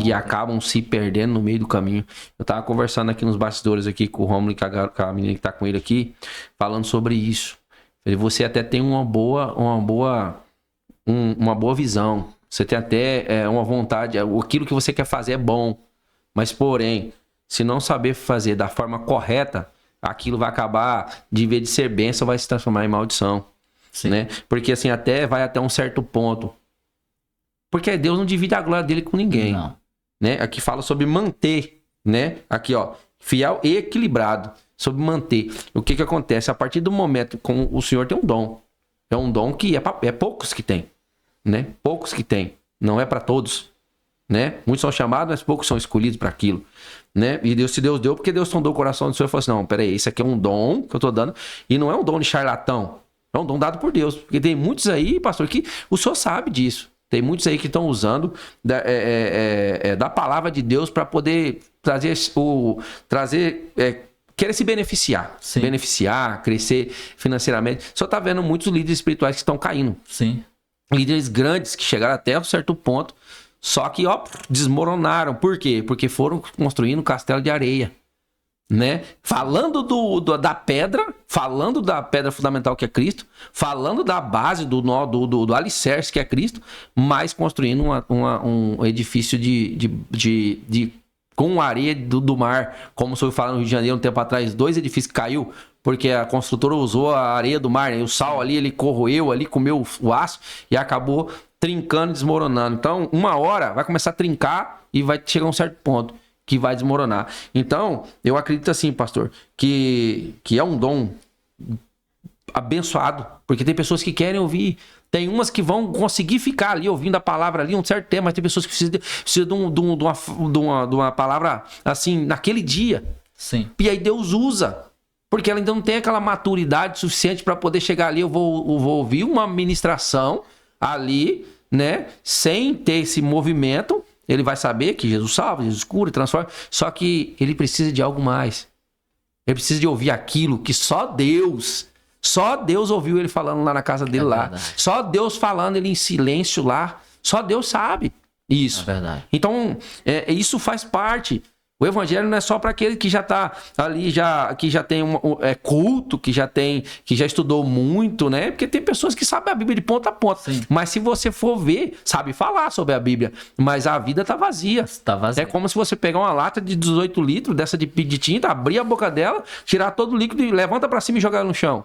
E acabam se perdendo no meio do caminho. Eu tava conversando aqui nos bastidores aqui com o Romulo e com a menina que tá com ele aqui, falando sobre isso. Você até tem uma boa visão. Você tem até uma vontade, aquilo que você quer fazer é bom. Mas, porém, se não saber fazer da forma correta, aquilo vai acabar, de vez de ser bênção, vai se transformar em maldição. Sim. Né? Porque assim, vai até um certo ponto. Porque Deus não divide a glória dele com ninguém. Não. Né? Aqui fala sobre manter, né? Aqui, ó, fiel e equilibrado. Sobre manter. O que acontece? A partir do momento, como o Senhor tem um dom. É um dom que é poucos que tem. Né? Poucos que tem. Não é para todos. Né? Muitos são chamados, mas poucos são escolhidos para aquilo. Né? E Deus deu, porque Deus sondou o coração do Senhor e falou assim, não, peraí, isso aqui é um dom que eu tô dando. E não é um dom de charlatão. É um dom dado por Deus. Porque tem muitos aí, pastor, que o Senhor sabe disso. Tem muitos aí que estão usando da palavra de Deus para poder querer se beneficiar. Sim. Beneficiar, crescer financeiramente. Só tá vendo muitos líderes espirituais que estão caindo. Sim. Líderes grandes que chegaram até um certo ponto, só que desmoronaram. Por quê? Porque foram construindo um castelo de areia. Né? Falando da pedra, falando da pedra fundamental que é Cristo, falando da base do alicerce que é Cristo, mas construindo um edifício com areia do mar, como o senhor falou no Rio de Janeiro um tempo atrás, 2 edifícios que caiu, porque a construtora usou a areia do mar, né? O sal ali, ele corroeu ali, comeu o aço e acabou trincando e desmoronando. Então, uma hora vai começar a trincar e vai chegar a um certo ponto que vai desmoronar. Então, eu acredito assim, pastor, que é um dom abençoado, porque tem pessoas que querem ouvir, tem umas que vão conseguir ficar ali ouvindo a palavra ali um certo tempo, mas tem pessoas que precisam de uma palavra assim, naquele dia. Sim. E aí Deus usa, porque ela ainda não tem aquela maturidade suficiente para poder chegar ali, eu vou ouvir uma ministração ali, né, sem ter esse movimento. Ele vai saber que Jesus salva, Jesus cura, transforma. Só que ele precisa de algo mais. Ele precisa de ouvir aquilo que só Deus ouviu ele falando lá na casa dele lá. Só Deus falando ele em silêncio lá. Só Deus sabe isso. É verdade. Então, isso faz parte. O evangelho não é só para aquele que já tá ali, que já tem culto, que já estudou muito, né? Porque tem pessoas que sabem a Bíblia de ponta a ponta. Sim. Mas se você for ver, sabe falar sobre a Bíblia, mas a vida tá vazia. Tá vazia. É como se você pegar uma lata de 18 litros dessa de tinta, abrir a boca dela, tirar todo o líquido e levanta para cima e jogar no chão.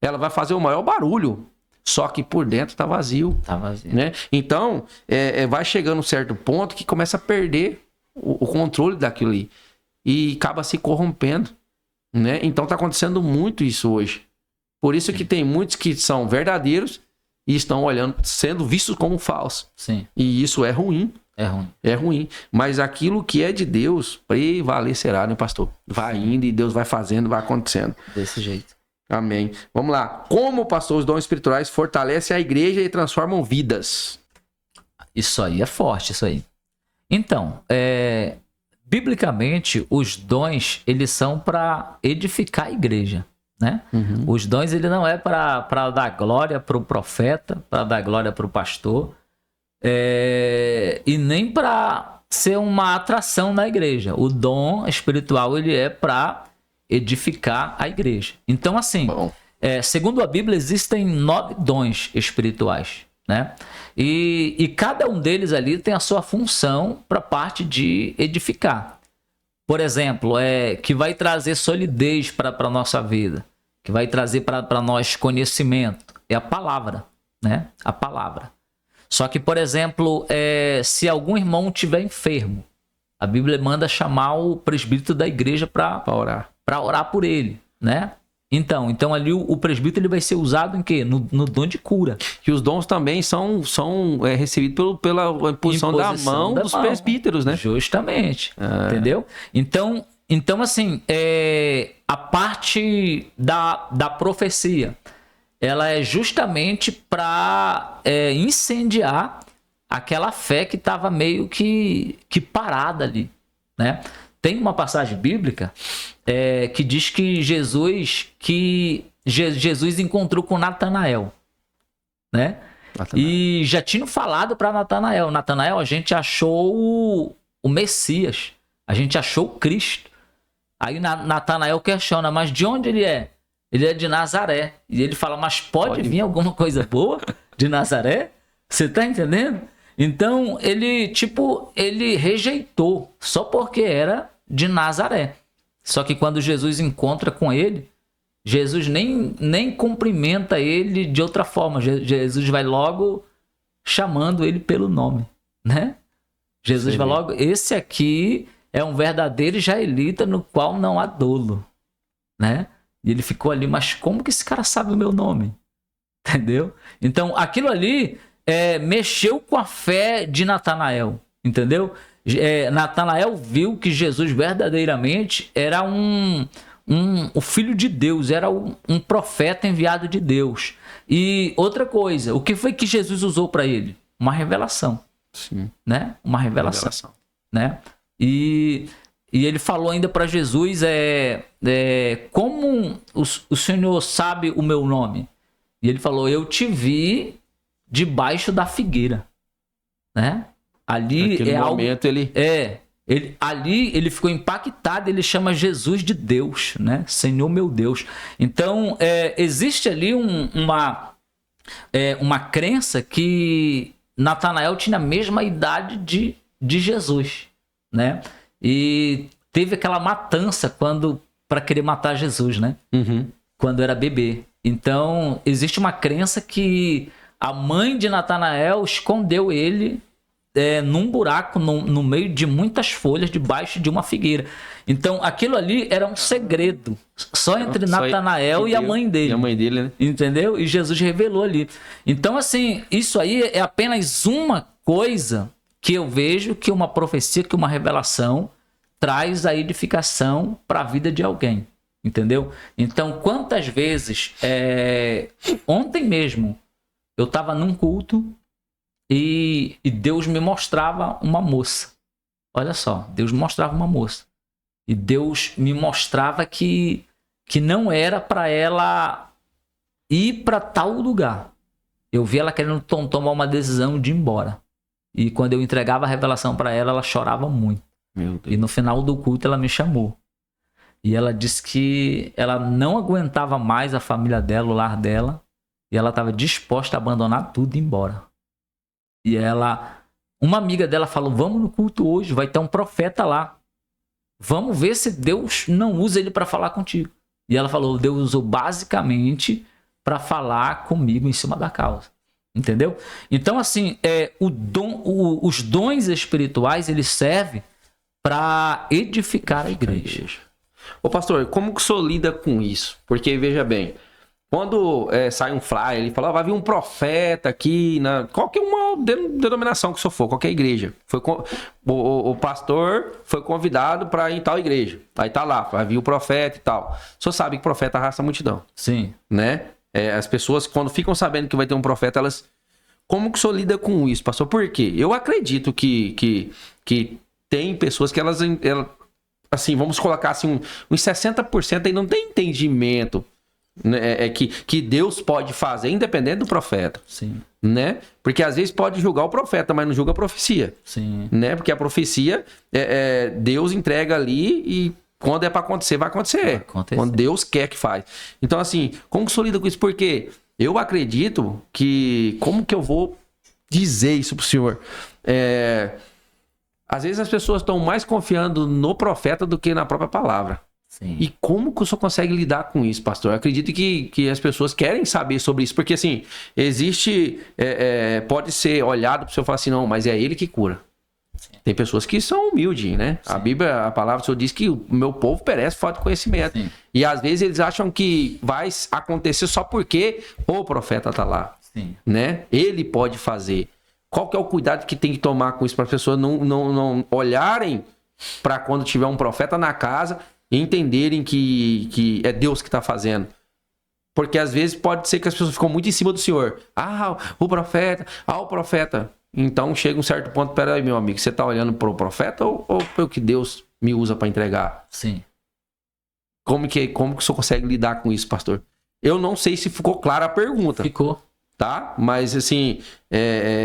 Ela vai fazer o maior barulho. Só que por dentro tá vazio. Tá vazio. Né? Então, vai chegando um certo ponto que começa a perder o controle daquilo ali. E acaba se corrompendo. Né? Então tá acontecendo muito isso hoje. Por isso que tem muitos que são verdadeiros e estão sendo vistos como falsos. Sim. E isso é ruim. É ruim. É ruim. Mas aquilo que é de Deus, prevalecerá, né, pastor? Vai indo e Deus vai fazendo, vai acontecendo. Desse jeito. Amém. Vamos lá. Como, pastor, os dons espirituais fortalecem a igreja e transformam vidas? Isso aí é forte, isso aí. Então, biblicamente, os dons, eles são para edificar a igreja, né? Uhum. Os dons, ele não é para dar glória para o profeta, para dar glória para o pastor, e nem para ser uma atração na igreja. O dom espiritual, ele é para edificar a igreja. Então, assim, segundo a Bíblia, existem 9 dons espirituais. né? E cada um deles ali tem a sua função para a parte de edificar. Por exemplo, que vai trazer solidez para a nossa vida, que vai trazer para nós conhecimento, é a palavra, né? A palavra. Só que, por exemplo, se algum irmão estiver enfermo, a Bíblia manda chamar o presbítero da igreja para orar por ele, né? Então ali o presbítero ele vai ser usado em quê? No dom de cura. Que os dons também são recebidos pela imposição da mão dos presbíteros, né? Justamente, entendeu? Então assim, a parte da profecia, ela é justamente para incendiar aquela fé que estava meio que parada ali, né? Tem uma passagem bíblica que diz que Jesus encontrou com Natanael, né? E já tinham falado para Natanael, a gente achou o Messias, a gente achou o Cristo. Aí Natanael questiona, mas de onde ele é? Ele é de Nazaré. E ele fala, mas pode vir alguma coisa boa de Nazaré? Você tá entendendo? Então, ele rejeitou, só porque era de Nazaré. Só que quando Jesus encontra com ele, Jesus nem cumprimenta ele de outra forma. Jesus vai logo chamando ele pelo nome, né? Jesus vai logo, esse aqui é um verdadeiro israelita no qual não há dolo, né? E ele ficou ali, mas como que esse cara sabe o meu nome? Entendeu? Então, aquilo ali mexeu com a fé de Natanael, entendeu? Natanael viu que Jesus verdadeiramente era o filho de Deus, era um profeta enviado de Deus. E outra coisa, o que foi que Jesus usou para ele? Uma revelação. Sim. Né? Uma revelação. Né? E ele falou ainda para Jesus, como o Senhor sabe o meu nome? E ele falou, eu te vi debaixo da figueira, né? Ali naquele momento ali ele ficou impactado, ele chama Jesus de Deus, né? Senhor meu Deus. Então, existe ali uma crença que Natanael tinha a mesma idade de Jesus, né? E teve aquela matança para querer matar Jesus, né? Uhum. Quando era bebê. Então, existe uma crença que a mãe de Natanael escondeu ele num buraco, no meio de muitas folhas, debaixo de uma figueira. Então, aquilo ali era um segredo, só entre Natanael e a mãe dele. E a mãe dele, né? Entendeu? E Jesus revelou ali. Então, assim, isso aí é apenas uma coisa que eu vejo que uma profecia, que uma revelação traz a edificação para a vida de alguém. Entendeu? Então, quantas vezes... ontem mesmo, eu estava num culto e Deus me mostrava uma moça. Olha só, Deus me mostrava uma moça. E Deus me mostrava que não era para ela ir para tal lugar. Eu vi ela querendo tomar uma decisão de ir embora. E quando eu entregava a revelação para ela, ela chorava muito. Meu Deus. E no final do culto ela me chamou. E ela disse que ela não aguentava mais a família dela, o lar dela. E ela estava disposta a abandonar tudo e ir embora. E uma amiga dela falou, vamos no culto hoje, vai ter um profeta lá. Vamos ver se Deus não usa ele para falar contigo. E ela falou, Deus usou basicamente para falar comigo em cima da causa. Entendeu? Então, assim, os dons espirituais, eles servem para edificar a igreja. Ô pastor, como que o senhor lida com isso? Porque, veja bem, quando sai um flyer, ele fala, vai vir um profeta aqui, qualquer uma denominação que o senhor for, qualquer igreja. O pastor foi convidado para ir em tal igreja. Aí tá lá, vai vir o profeta e tal. O senhor sabe que profeta arrasta a multidão. Sim. Né? As pessoas, quando ficam sabendo que vai ter um profeta, elas... Como que o senhor lida com isso, pastor? Por quê? Eu acredito que tem pessoas que elas assim, vamos colocar assim, uns 60% aí não tem entendimento, né? Que Deus pode fazer, independente do profeta. Sim. Né? Porque às vezes pode julgar o profeta, mas não julga a profecia. Sim. Né? Porque a profecia, Deus entrega ali e quando é para acontecer, vai acontecer. Quando Deus quer que faz. Então, assim, como que o senhor lida com isso? Porque Eu acredito que... Como que eu vou dizer isso pro senhor? Às vezes as pessoas estão mais confiando no profeta do que na própria palavra. Sim. E como que o senhor consegue lidar com isso, pastor? Eu acredito que as pessoas querem saber sobre isso. Porque, assim, existe... pode ser olhado pro senhor e falar assim, não, mas é ele que cura. Sim. Tem pessoas que são humildes, né? Sim. A Bíblia, a palavra do Senhor diz que o meu povo perece por falta de conhecimento. Sim. E às vezes eles acham que vai acontecer só porque o profeta tá lá. Sim. Né? Ele pode fazer. Qual que é o cuidado que tem que tomar com isso para as pessoas não olharem para quando tiver um profeta na casa e entenderem que é Deus que está fazendo? Porque às vezes pode ser que as pessoas ficam muito em cima do Senhor. O profeta. Então chega um certo ponto, peraí, meu amigo, você está olhando para o profeta ou pelo que Deus me usa para entregar? Sim. Como que o senhor consegue lidar com isso, pastor? Eu não sei se ficou clara a pergunta. Ficou. Tá? Mas, assim,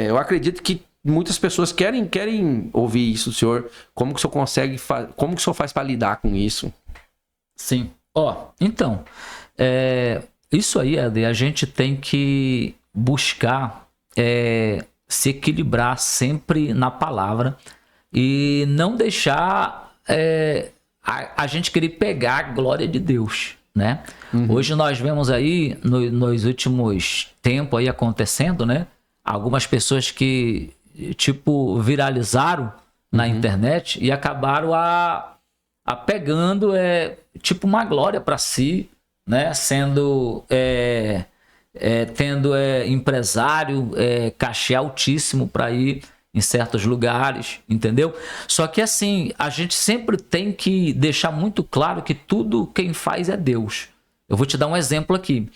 eu acredito que muitas pessoas querem ouvir isso do senhor. Como que o senhor consegue... Como que o senhor faz para lidar com isso? Sim. Então, isso aí, Eder, a gente tem que buscar se equilibrar sempre na palavra e não deixar a gente querer pegar a glória de Deus, né? Uhum. Hoje nós vemos aí, nos últimos tempos aí acontecendo, né? Algumas pessoas que, tipo, viralizaram na internet e acabaram a pegando, tipo, uma glória para si, né? Sendo, tendo empresário, cachê altíssimo para ir em certos lugares, entendeu? Só que assim, a gente sempre tem que deixar muito claro que tudo quem faz é Deus. Eu vou te dar um exemplo aqui.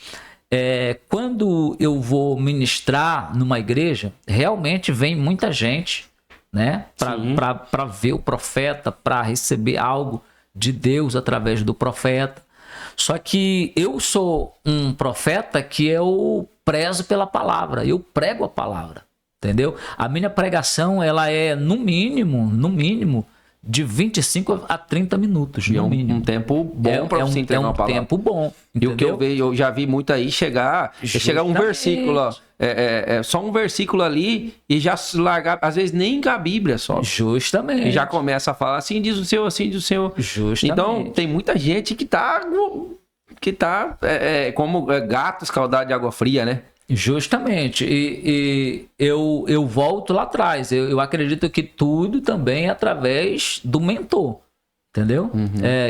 Quando eu vou ministrar numa igreja, realmente vem muita gente, né, para ver o profeta, para receber algo de Deus através do profeta. Só que eu sou um profeta que eu prezo pela palavra, eu prego a palavra, entendeu? A minha pregação, ela é no mínimo de 25 a 30 minutos, no mínimo. Um tempo bom para você entregar uma palavra. É um tempo bom, entendeu? E o que eu vejo, eu já vi muito aí chegar um versículo, ó, só um versículo ali e já largar, às vezes nem a Bíblia só. Justamente. E já começa a falar, assim diz o Senhor, assim diz o Senhor. Justamente. Então, tem muita gente que tá como gato escaldado de água fria, né? Justamente, e eu volto lá atrás, eu acredito que tudo também é através do mentor, entendeu?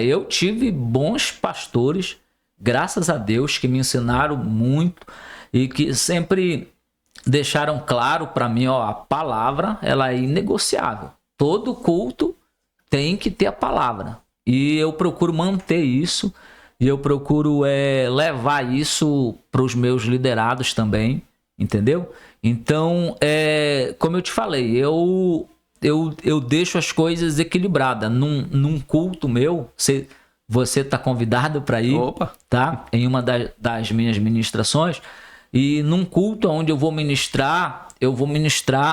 Eu tive bons pastores, graças a Deus, que me ensinaram muito e que sempre deixaram claro para mim, a palavra, ela é inegociável, todo culto tem que ter a palavra, e eu procuro manter isso. E eu procuro levar isso para os meus liderados também, entendeu? Então, como eu te falei, eu deixo as coisas equilibradas. Num culto meu, você está convidado para ir, tá? Em uma das minhas ministrações. E num culto onde eu vou ministrar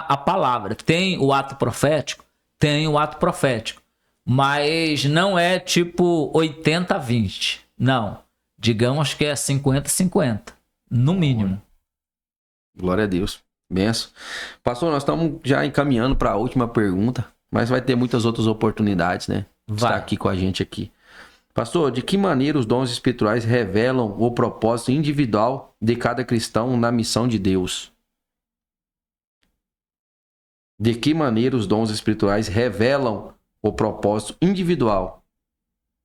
a palavra. Tem o ato profético? Tem o ato profético. Mas não é tipo 80-20. Não, digamos que é 50-50, no mínimo. Glória a Deus. Benção. Pastor, nós estamos já encaminhando para a última pergunta, mas vai ter muitas outras oportunidades, né? De estar aqui com a gente aqui. Pastor, de que maneira os dons espirituais revelam o propósito individual de cada cristão na missão de Deus? De que maneira os dons espirituais revelam o propósito individual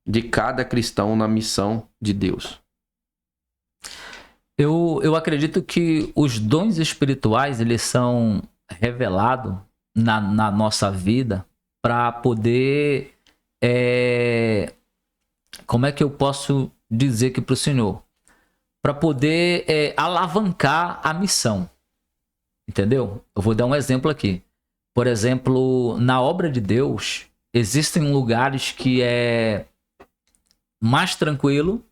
de cada cristão na missão de Deus? Eu acredito que os dons espirituais, eles são revelados na nossa vida para poder... como é que eu posso dizer aqui para o senhor? Para poder alavancar a missão. Entendeu? Eu vou dar um exemplo aqui. Por exemplo, na obra de Deus, existem lugares que é mais tranquilo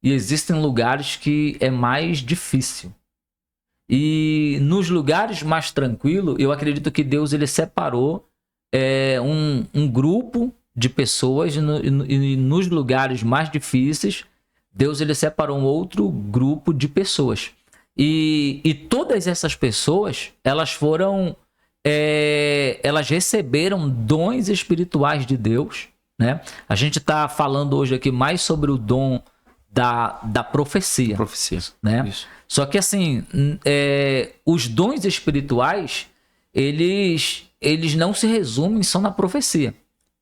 e existem lugares que é mais difícil. E nos lugares mais tranquilos, eu acredito que Deus ele separou um grupo de pessoas, e nos lugares mais difíceis, Deus ele separou um outro grupo de pessoas. E todas essas pessoas, elas foram, elas receberam dons espirituais de Deus, né? A gente está falando hoje aqui mais sobre o dom da profecia. Profecia. Né? Isso. Só que assim, os dons espirituais, eles não se resumem só na profecia.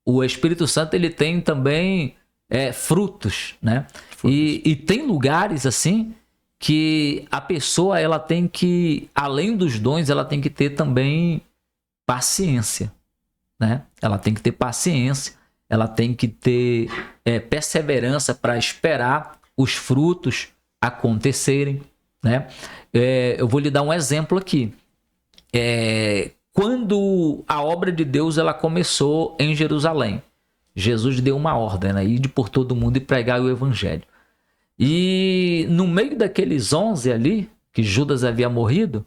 O Espírito Santo, ele tem também frutos, né? E tem lugares assim que a pessoa, ela tem que, além dos dons, ela tem que ter também paciência, né? Ela tem que ter paciência, ela tem que ter perseverança para esperar os frutos acontecerem, né? Eu vou lhe dar um exemplo aqui. Quando a obra de Deus ela começou em Jerusalém, Jesus deu uma ordem, né? Ir por todo mundo e pregar o evangelho. E no meio daqueles 11 ali, que Judas havia morrido,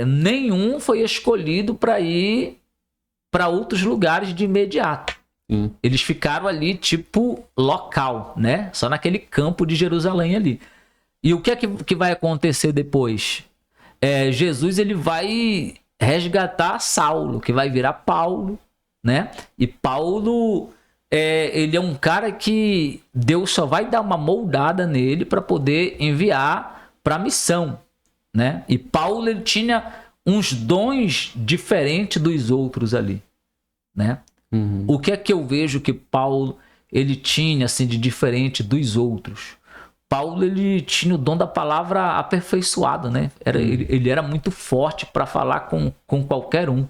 nenhum foi escolhido para ir para outros lugares de imediato. Eles ficaram ali tipo local, né? Só naquele campo de Jerusalém ali. E o que é que vai acontecer depois? Jesus, ele vai resgatar Saulo, que vai virar Paulo, né? E Paulo, ele é um cara que Deus só vai dar uma moldada nele para poder enviar para a missão, né? E Paulo, ele tinha uns dons diferentes dos outros ali, né? O que é que eu vejo que Paulo, ele tinha assim de diferente dos outros? Paulo, ele tinha o dom da palavra aperfeiçoado, né? Ele era muito forte para falar com qualquer um.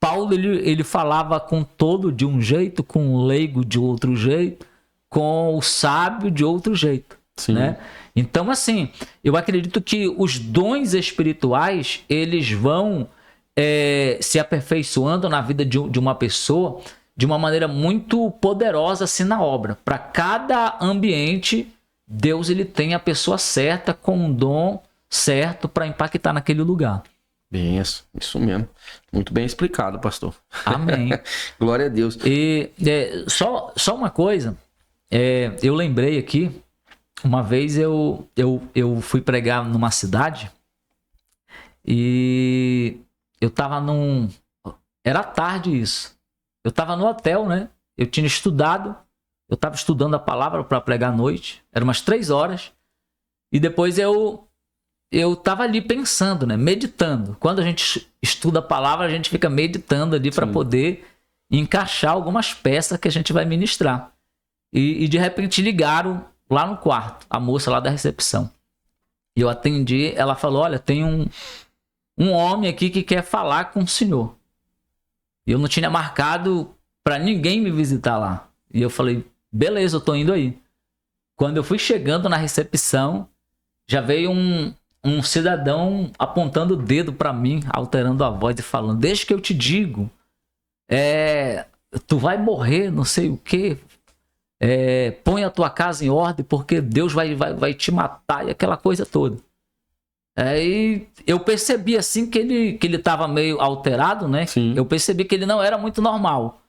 Paulo, ele falava com todo de um jeito, com o leigo de outro jeito, com o sábio de outro jeito, né? Então, assim, eu acredito que os dons espirituais, eles vão se aperfeiçoando na vida de uma pessoa de uma maneira muito poderosa assim na obra. Para cada ambiente, Deus ele tem a pessoa certa com um dom certo para impactar naquele lugar. Bem, isso mesmo. Muito bem explicado, pastor. Amém. Glória a Deus. E só uma coisa, eu lembrei aqui, uma vez eu fui pregar numa cidade e eu tava era tarde isso. Eu tava no hotel, né? Eu tinha estudado. Eu tava estudando a palavra para pregar à noite. Era umas 3 horas. E depois eu tava ali pensando, né? Meditando. Quando a gente estuda a palavra, a gente fica meditando ali para poder encaixar algumas peças que a gente vai ministrar. E de repente ligaram lá no quarto, a moça lá da recepção. E eu atendi, ela falou, olha, tem um homem aqui que quer falar com o senhor. E eu não tinha marcado para ninguém me visitar lá. E eu falei, beleza, eu tô indo aí. Quando eu fui chegando na recepção, já veio um cidadão apontando o dedo para mim, alterando a voz e falando, deixa que eu te digo, tu vai morrer, não sei o quê. Põe a tua casa em ordem porque Deus vai te matar e aquela coisa toda. Aí eu percebi assim que ele tava meio alterado, né? Sim. Eu percebi que ele não era muito normal.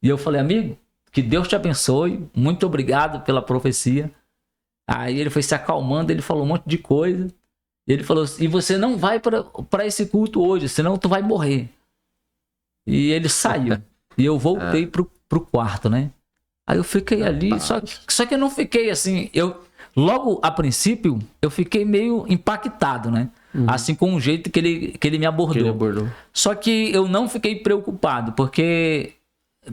E eu falei, amigo, que Deus te abençoe, muito obrigado pela profecia. Aí ele foi se acalmando, ele falou um monte de coisa. E ele falou, e você não vai para esse culto hoje, senão tu vai morrer. E ele saiu. E eu voltei pro quarto, né? Aí eu fiquei ali, só que eu não fiquei assim, logo a princípio, eu fiquei meio impactado, né? Assim com o jeito que ele me abordou. Só que eu não fiquei preocupado, porque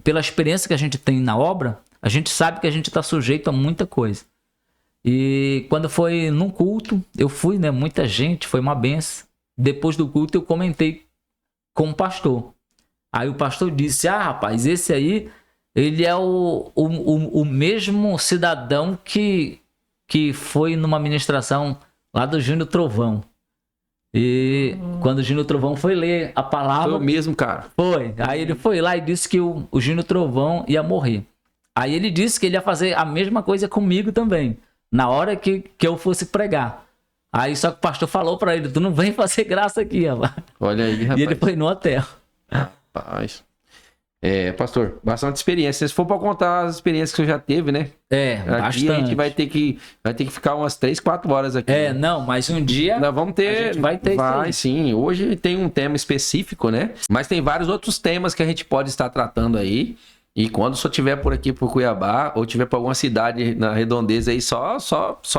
pela experiência que a gente tem na obra, a gente sabe que a gente está sujeito a muita coisa. E quando foi num culto, eu fui, né? Muita gente, foi uma benção. Depois do culto eu comentei com o pastor. Aí o pastor disse, rapaz, esse aí, ele é o mesmo cidadão que foi numa ministração lá do Júnior Trovão. E quando o Júnior Trovão foi ler a palavra... Foi o mesmo, cara. Foi. Aí ele foi lá e disse que o Júnior Trovão ia morrer. Aí ele disse que ele ia fazer a mesma coisa comigo também, na hora que eu fosse pregar. Aí só que o pastor falou pra ele, tu não vem fazer graça aqui, rapaz. Olha aí, rapaz. E ele foi no hotel. Rapaz. Pastor, bastante experiência. Se for para contar as experiências que você já teve, né? Aqui Bastante. a gente vai ter que ficar umas 3, 4 horas aqui. Não, mas um dia nós vamos ter, a gente vai ter isso aí. Sim. Hoje tem um tema específico, né? Mas tem vários outros temas que a gente pode estar tratando aí. E quando só tiver por aqui por Cuiabá ou tiver por alguma cidade na redondeza aí, só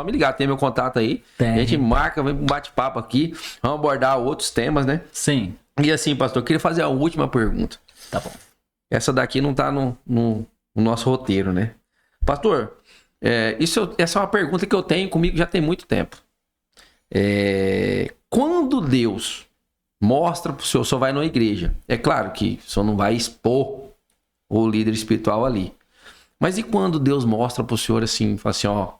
me ligar, tem meu contato aí. Tem. A gente marca, vem um bate-papo aqui, vamos abordar outros temas, né? Sim. E assim, pastor, eu queria fazer a última pergunta. Tá bom. Essa daqui não tá no nosso roteiro, né? Pastor, essa é uma pergunta que eu tenho comigo já tem muito tempo. Quando Deus mostra pro senhor vai numa igreja, é claro que o senhor não vai expor o líder espiritual ali. Mas e quando Deus mostra pro senhor assim, fala assim, ó,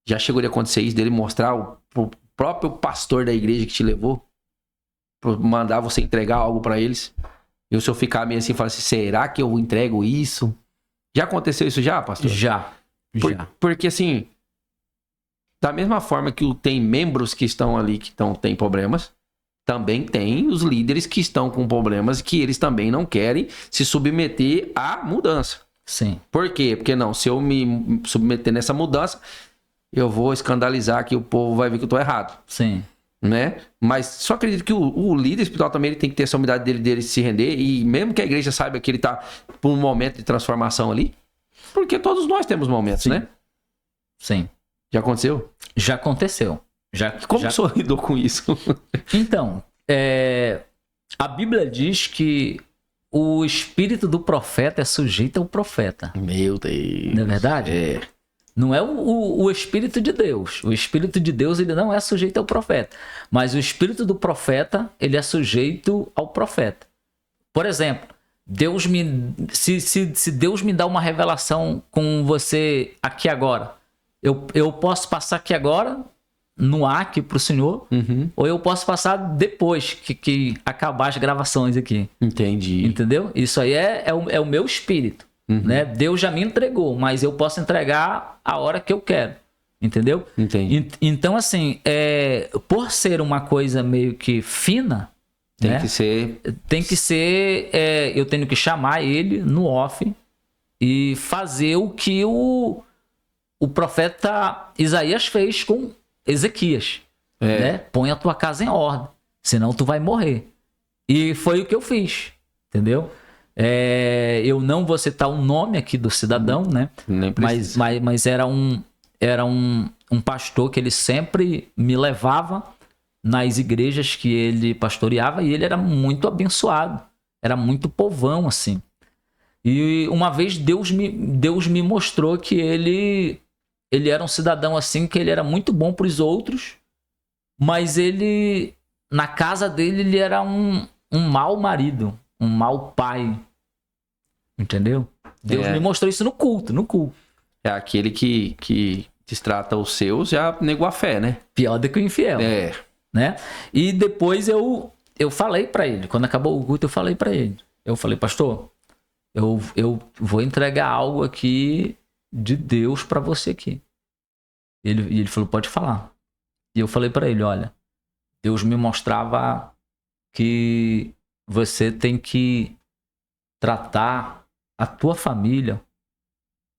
já chegou de acontecer isso, dele mostrar pro próprio pastor da igreja que te levou, mandar você entregar algo pra eles, e o senhor ficar meio assim, falar assim, será que eu entrego isso? Já aconteceu isso já, pastor? Já. Porque assim, da mesma forma que tem membros que estão ali que têm problemas, também tem os líderes que estão com problemas e que eles também não querem se submeter à mudança. Sim. Por quê? Porque não, se eu me submeter nessa mudança, eu vou escandalizar que o povo vai ver que eu tô errado. Sim. Né? Mas só acredito que o líder espiritual também ele tem que ter essa humildade dele se render, e mesmo que a igreja saiba que ele tá por um momento de transformação ali, porque todos nós temos momentos, Sim. né? Sim. Já aconteceu? Já aconteceu. Como o senhor lidou com isso? Então, a Bíblia diz que o espírito do profeta é sujeito ao profeta. Meu Deus. Não é verdade? Não é o Espírito de Deus. O Espírito de Deus ele não é sujeito ao profeta. Mas o Espírito do profeta ele é sujeito ao profeta. Por exemplo, se Deus me dá uma revelação com você aqui agora, eu posso passar aqui agora no ar aqui para o senhor, ou eu posso passar depois que acabar as gravações aqui. Entendi. Entendeu? Isso aí é o meu espírito. Né? Deus já me entregou, mas eu posso entregar a hora que eu quero. Entendeu? Entendi. Então, assim, por ser uma coisa meio que fina, tem né? que ser. Eu tenho que chamar ele no off e fazer o que o profeta Isaías fez com Ezequias. Né? Põe a tua casa em ordem, senão tu vai morrer. E foi o que eu fiz. Entendeu? Eu não vou citar o nome aqui do cidadão, né? Nem precisa. Mas era um pastor que ele sempre me levava nas igrejas que ele pastoreava, e ele era muito abençoado, era muito povão assim. E uma vez Deus me mostrou que ele era um cidadão assim, que ele era muito bom para os outros, mas ele na casa dele ele era um mau marido, um mau pai. Entendeu? Deus me mostrou isso no culto. É aquele que destrata os seus, já negou a fé, né? Pior do que o infiel. Né? E depois eu falei pra ele, quando acabou o culto, eu falei pra ele. Eu falei, pastor, eu vou entregar algo aqui de Deus pra você aqui. E ele falou, pode falar. E eu falei pra ele, olha, Deus me mostrava que você tem que tratar a tua família,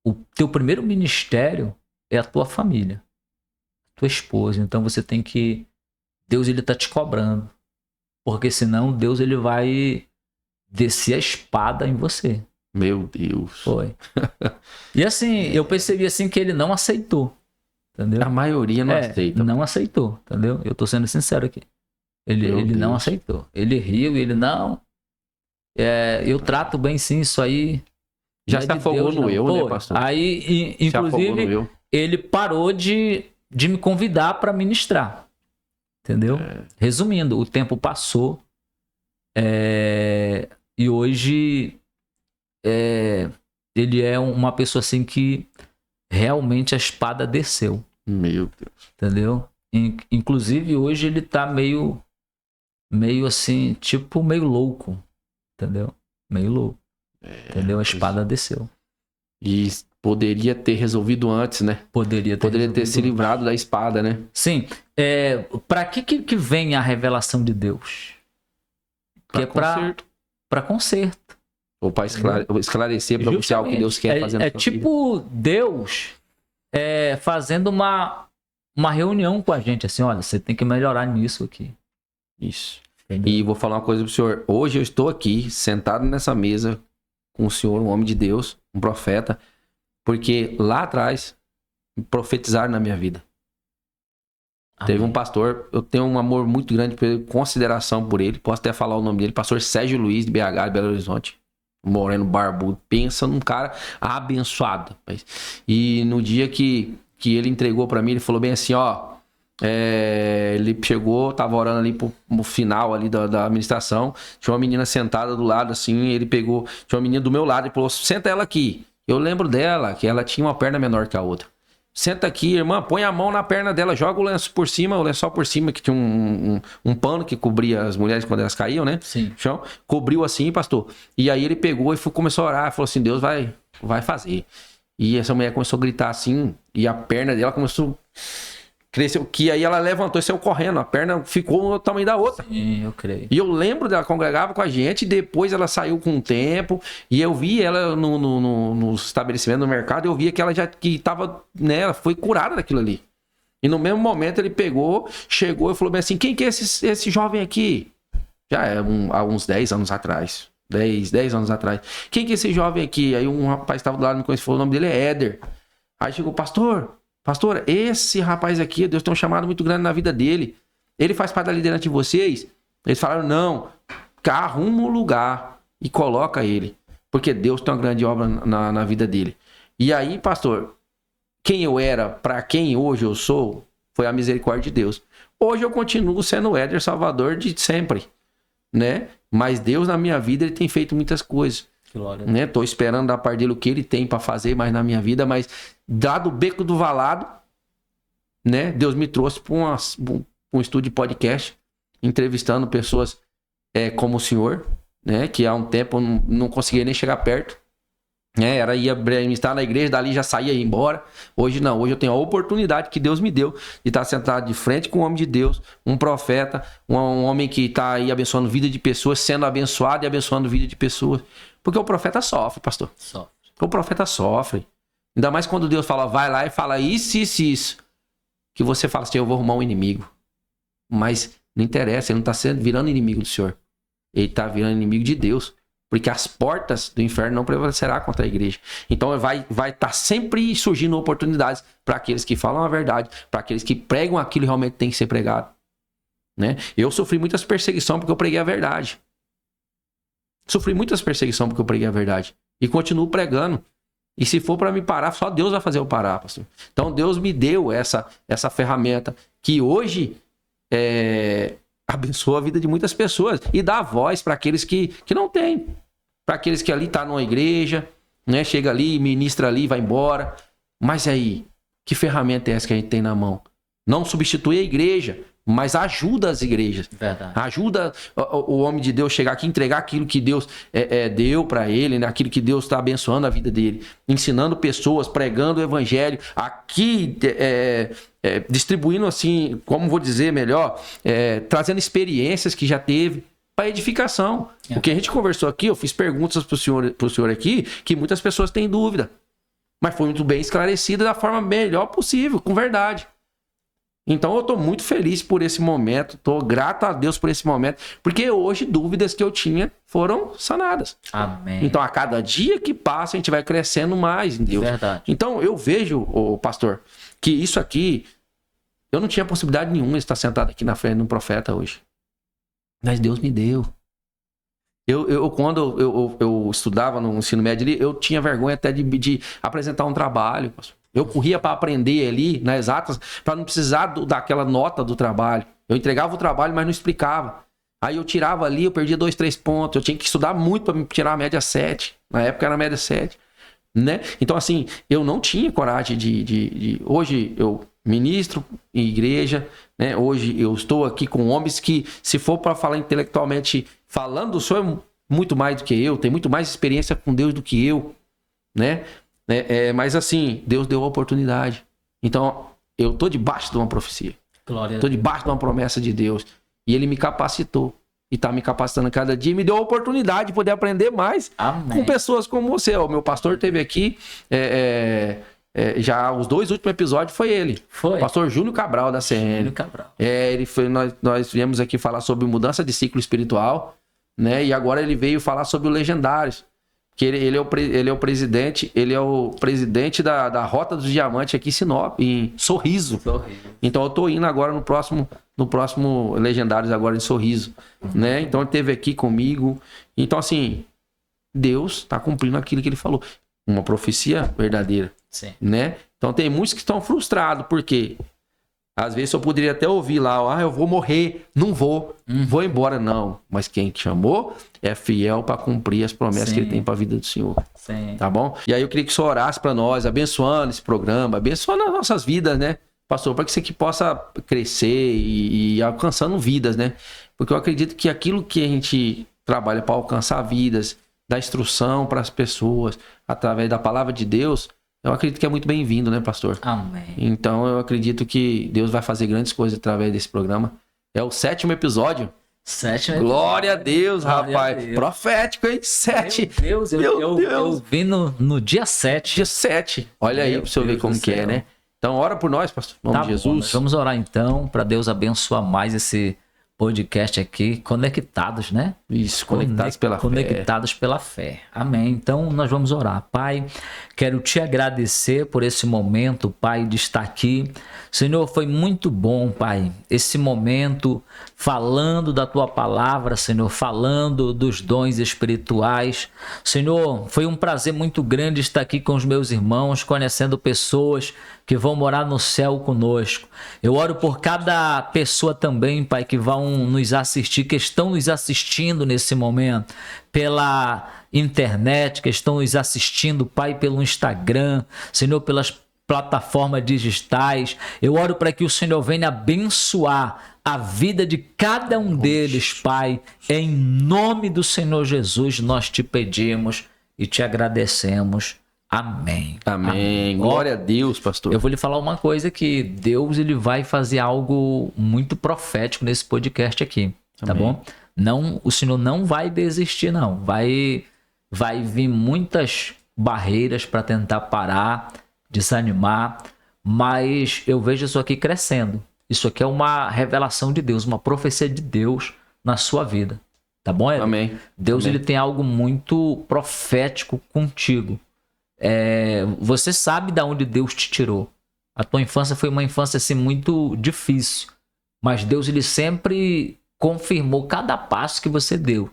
o teu primeiro ministério é a tua família, a tua esposa. Então você tem que... Deus ele tá te cobrando, porque senão Deus ele vai descer a espada em você. Meu Deus. Foi. E assim, eu percebi assim que ele não aceitou, entendeu? A maioria não aceita. Não aceitou, entendeu? Eu tô sendo sincero aqui. Ele não aceitou. Ele riu, ele não... eu trato bem sim, isso aí... Já se afogou no eu, né, pastor? Aí, inclusive, ele parou de me convidar para ministrar. Entendeu? Resumindo, o tempo passou. E hoje ele é uma pessoa assim que realmente a espada desceu. Meu Deus. Entendeu? Inclusive, hoje ele tá meio assim, tipo, meio louco. Entendeu? Meio louco. Entendeu? A espada desceu. E poderia ter resolvido antes, né? Poderia ter se livrado da espada, né? Sim. Para que vem a revelação de Deus? Que é para conserto. Ou para esclarecer para você algo que Deus quer fazer na sua vida. Tipo Deus fazendo uma reunião com a gente, assim, olha, você tem que melhorar nisso aqui. Isso. Entendeu? E vou falar uma coisa pro senhor. Hoje eu estou aqui, sentado nessa mesa, com o senhor, um homem de Deus, um profeta, porque lá atrás profetizaram na minha vida. Amém. Teve um pastor, eu tenho um amor muito grande por ele, consideração por ele, posso até falar o nome dele, pastor Sérgio Luiz, de BH, de Belo Horizonte, moreno barbudo, pensa num cara abençoado. E no dia que ele entregou pra mim, ele falou bem assim, ó, ele chegou, tava orando ali no final ali da administração, tinha uma menina sentada do lado assim, ele pegou, tinha uma menina do meu lado e falou, senta ela aqui. Eu lembro dela, que ela tinha uma perna menor que a outra. Senta aqui, irmã, põe a mão na perna dela, joga o lençol por cima, que tinha um pano que cobria as mulheres quando elas caíam, né? Sim. Chão, cobriu assim, pastor. E aí ele pegou e começou a orar, falou assim, Deus vai fazer. E essa mulher começou a gritar assim, e a perna dela começou... Cresceu, que aí ela levantou e saiu correndo. A perna ficou no tamanho da outra. Sim, eu creio. E eu lembro dela, congregava com a gente, e depois ela saiu com o tempo, e eu vi ela no estabelecimento, no mercado, eu via que ela já estava, né, ela foi curada daquilo ali. E no mesmo momento ele pegou, chegou e falou bem assim, quem que é esse jovem aqui? Já há uns 10 anos atrás. 10 anos atrás. Quem que é esse jovem aqui? Aí um rapaz estava do lado, me conheceu, falou, o nome dele é Éder. Aí chegou, pastor, esse rapaz aqui, Deus tem um chamado muito grande na vida dele. Ele faz parte da liderança de vocês? Eles falaram, não. Arruma um lugar e coloca ele. Porque Deus tem uma grande obra na vida dele. E aí, pastor, quem eu era, para quem hoje eu sou, foi a misericórdia de Deus. Hoje eu continuo sendo o Éder Salvador de sempre, né? Mas Deus na minha vida, ele tem feito muitas coisas. Né? Tô esperando da parte dele o que ele tem para fazer mais na minha vida, mas dado o beco do valado, né? Deus me trouxe para um estúdio de podcast, entrevistando pessoas como o senhor, né? Que há um tempo eu não conseguia nem chegar perto, né? Ia estar na igreja, dali já saía e ia embora. Hoje não, hoje eu tenho a oportunidade que Deus me deu de estar sentado de frente com um homem de Deus, um profeta, um homem que está aí abençoando a vida de pessoas, sendo abençoado e abençoando a vida de pessoas. Porque o profeta sofre, pastor. Sofre. O profeta sofre. Ainda mais quando Deus fala, vai lá e fala isso. Que você fala assim, eu vou arrumar um inimigo. Mas não interessa, ele não está virando inimigo do Senhor. Ele está virando inimigo de Deus. Porque as portas do inferno não prevalecerá contra a igreja. Então vai estar sempre surgindo oportunidades para aqueles que falam a verdade, para aqueles que pregam aquilo que realmente tem que ser pregado. Né? Eu sofri muitas perseguições porque eu preguei a verdade. Sofri muitas perseguições porque eu preguei a verdade. E continuo pregando. E se for para me parar, só Deus vai fazer eu parar, pastor. Então Deus me deu essa ferramenta que hoje abençoa a vida de muitas pessoas. E dá voz para aqueles que não têm. Para aqueles que ali estão numa igreja, né? Chega ali, ministra ali, vai embora. Mas aí, que ferramenta é essa que a gente tem na mão? Não substitui a igreja, mas ajuda as igrejas. Verdade. Ajuda o homem de Deus chegar aqui, entregar aquilo que Deus deu para ele, né? Aquilo que Deus está abençoando a vida dele. Ensinando pessoas, pregando o evangelho. Aqui, distribuindo assim, como vou dizer melhor, trazendo experiências que já teve para edificação. O que a gente conversou aqui, eu fiz perguntas para o senhor aqui, que muitas pessoas têm dúvida. Mas foi muito bem esclarecida da forma melhor possível, com verdade. Então eu estou muito feliz por esse momento, estou grato a Deus por esse momento, porque hoje dúvidas que eu tinha foram sanadas. Amém. Então a cada dia que passa a gente vai crescendo mais em Deus. Verdade. Então eu vejo, pastor, que isso aqui, eu não tinha possibilidade nenhuma de estar sentado aqui na frente de um profeta hoje. Mas Deus me deu. Quando eu estudava no ensino médio ali, eu tinha vergonha até de apresentar um trabalho, pastor. Eu corria para aprender ali, nas exatas, para não precisar daquela nota do trabalho. Eu entregava o trabalho, mas não explicava. Aí eu tirava ali, eu perdia 2, 3 pontos. Eu tinha que estudar muito para me tirar a média 7. Na época era a média 7. Né? Então, assim, eu não tinha coragem de... Hoje eu ministro em igreja, né? Hoje eu estou aqui com homens que, se for para falar intelectualmente, falando, o senhor é muito mais do que eu, tem muito mais experiência com Deus do que eu, né? Mas assim, Deus deu a oportunidade. Então, eu estou debaixo de uma profecia. Estou debaixo de uma promessa de Deus. E Ele me capacitou. e tá me capacitando cada dia, me deu a oportunidade de poder aprender mais com pessoas como você. O meu pastor teve aqui, já os 2 últimos episódios foi ele. Foi. O pastor Júlio Cabral, da CN. Júlio Cabral. Ele foi, nós viemos aqui falar sobre mudança de ciclo espiritual, né? E agora ele veio falar sobre o Legendários. Que ele é o presidente da Rota dos Diamantes aqui em Sinop, em Sorriso. Então eu tô indo agora no próximo Legendários agora em Sorriso, né? Então ele esteve aqui comigo. Então assim, Deus está cumprindo aquilo que ele falou. Uma profecia verdadeira. Sim. Né? Então tem muitos que estão frustrados, porque às vezes eu poderia até ouvir lá, eu vou morrer, não vou, vou embora, não. Mas quem te chamou é fiel para cumprir as promessas que ele tem para a vida do Senhor. Sim. Tá bom? E aí eu queria que o senhor orasse para nós, abençoando esse programa, abençoando as nossas vidas, né? Pastor, para que isso aqui possa crescer e alcançando vidas, né? Porque eu acredito que aquilo que a gente trabalha para alcançar vidas, dar instrução para as pessoas, através da palavra de Deus, eu acredito que é muito bem-vindo, né, pastor? Amém. Então eu acredito que Deus vai fazer grandes coisas através desse programa. É o 7º episódio. 7º episódio. Glória a Deus, Glória rapaz. a Deus. Profético, hein? 7. Meu Deus, eu vi no dia 7. Dia 7. Olha aí, para você ver como que é, né? Então ora por nós, pastor. Em nome de Jesus. Nós vamos orar então, para Deus abençoar mais esse podcast aqui, conectados, né? Isso, conectados pela fé. Conectados pela fé. Amém. Então, nós vamos orar. Pai, quero te agradecer por esse momento, Pai, de estar aqui. Senhor, foi muito bom, Pai, esse momento falando da Tua palavra, Senhor, falando dos dons espirituais. Senhor, foi um prazer muito grande estar aqui com os meus irmãos, conhecendo pessoas que vão morar no céu conosco. Eu oro por cada pessoa também, Pai, que vão nos assistir, que estão nos assistindo nesse momento, pela internet, que estão nos assistindo, Pai, pelo Instagram, Senhor, pelas plataformas digitais. Eu oro para que o Senhor venha abençoar a vida de cada um deles, Pai. Em nome do Senhor Jesus, nós te pedimos e te agradecemos. Amém. Amém. Glória a Deus, pastor. Eu vou lhe falar uma coisa, que Deus ele vai fazer algo muito profético nesse podcast aqui, tá bom? Não, o Senhor não vai desistir, não. Vai vir muitas barreiras para tentar parar, desanimar, mas eu vejo isso aqui crescendo. Isso aqui é uma revelação de Deus, uma profecia de Deus na sua vida, tá bom, Ed? Amém. Deus Amém. Ele tem algo muito profético contigo. Você sabe de onde Deus te tirou. A tua infância foi uma infância assim muito difícil, mas Deus ele sempre confirmou cada passo que você deu.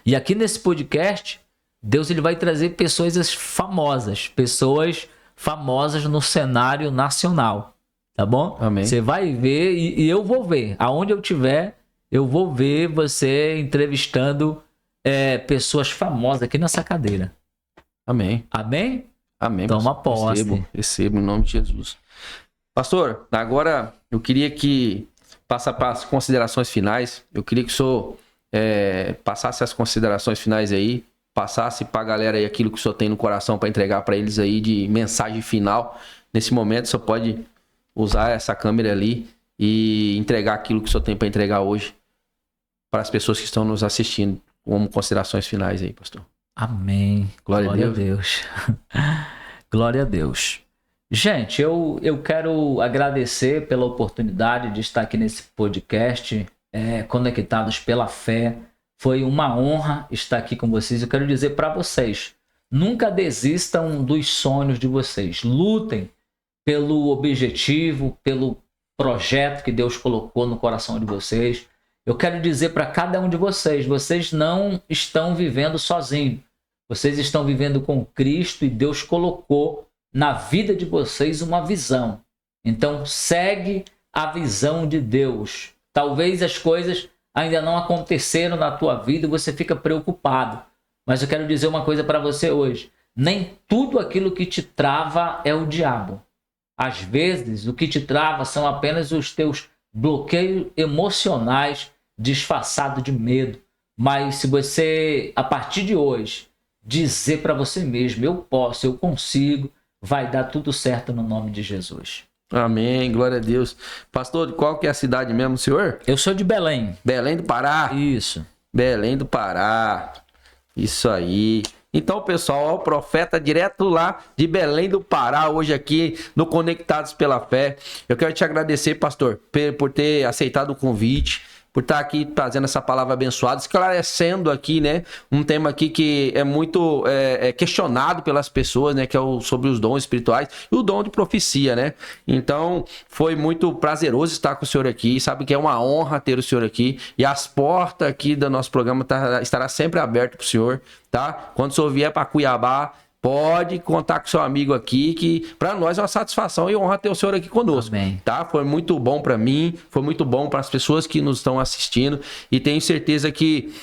E aqui nesse podcast, Deus ele vai trazer pessoas famosas no cenário nacional, tá bom? Amém. Você vai ver e eu vou ver. Aonde eu tiver, eu vou ver você entrevistando pessoas famosas aqui nessa cadeira. Amém. Amém? Amém. Toma pastor. posse. Recebo em nome de Jesus. Pastor, agora eu queria que passasse para as considerações finais. Eu queria que o senhor passasse as considerações finais aí, passasse para a galera aí aquilo que o senhor tem no coração para entregar para eles aí de mensagem final. Nesse momento, o senhor pode usar essa câmera ali e entregar aquilo que o senhor tem para entregar hoje para as pessoas que estão nos assistindo, como considerações finais aí, pastor. Amém. Glória a Deus. Glória a Deus. Gente, eu quero agradecer pela oportunidade de estar aqui nesse podcast, Conectados pela Fé. Foi uma honra estar aqui com vocês. Eu quero dizer para vocês, nunca desistam dos sonhos de vocês. Lutem pelo objetivo, pelo projeto que Deus colocou no coração de vocês. Eu quero dizer para cada um de vocês, vocês não estão vivendo sozinhos. Vocês estão vivendo com Cristo e Deus colocou na vida de vocês uma visão. Então, segue a visão de Deus. Talvez as coisas ainda não aconteceram na tua vida e você fica preocupado. Mas eu quero dizer uma coisa para você hoje. Nem tudo aquilo que te trava é o diabo. Às vezes, o que te trava são apenas os teus bloqueios emocionais disfarçados de medo. Mas se você, a partir de hoje, dizer para você mesmo, eu posso, eu consigo, vai dar tudo certo no nome de Jesus. Amém, glória a Deus. Pastor, qual que é a cidade mesmo, senhor? Eu sou de Belém. Belém do Pará. Isso. Belém do Pará. Isso aí. Então, pessoal, ó, o profeta direto lá de Belém do Pará, hoje aqui no Conectados pela Fé. Eu quero te agradecer, pastor, por ter aceitado o convite, por estar aqui trazendo essa palavra abençoada, esclarecendo aqui, né, um tema aqui que é muito questionado pelas pessoas, né, que é sobre os dons espirituais e o dom de profecia, né. Então, foi muito prazeroso estar com o senhor aqui, sabe que é uma honra ter o senhor aqui, e as portas aqui do nosso programa estará sempre abertas para o senhor, tá? Quando o senhor vier para Cuiabá, pode contar com seu amigo aqui, que para nós é uma satisfação e honra ter o senhor aqui conosco. Amém. Tá? Foi muito bom para mim, foi muito bom para as pessoas que nos estão assistindo, e tenho certeza que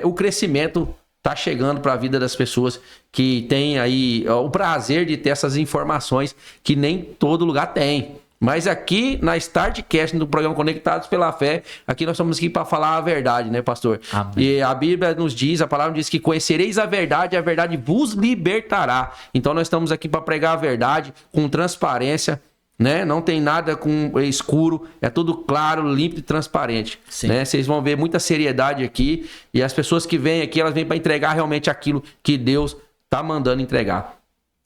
o crescimento tá chegando para a vida das pessoas que têm aí o prazer de ter essas informações que nem todo lugar tem. Mas aqui na Startcast, no programa Conectados pela Fé, aqui nós estamos aqui para falar a verdade, né, pastor? Amém. E a Bíblia nos diz, a palavra diz que conhecereis a verdade e a verdade vos libertará. Então nós estamos aqui para pregar a verdade com transparência, né? Não tem nada com escuro, é tudo claro, limpo e transparente. Sim. Né? Vocês vão ver muita seriedade aqui, e as pessoas que vêm aqui, elas vêm para entregar realmente aquilo que Deus está mandando entregar.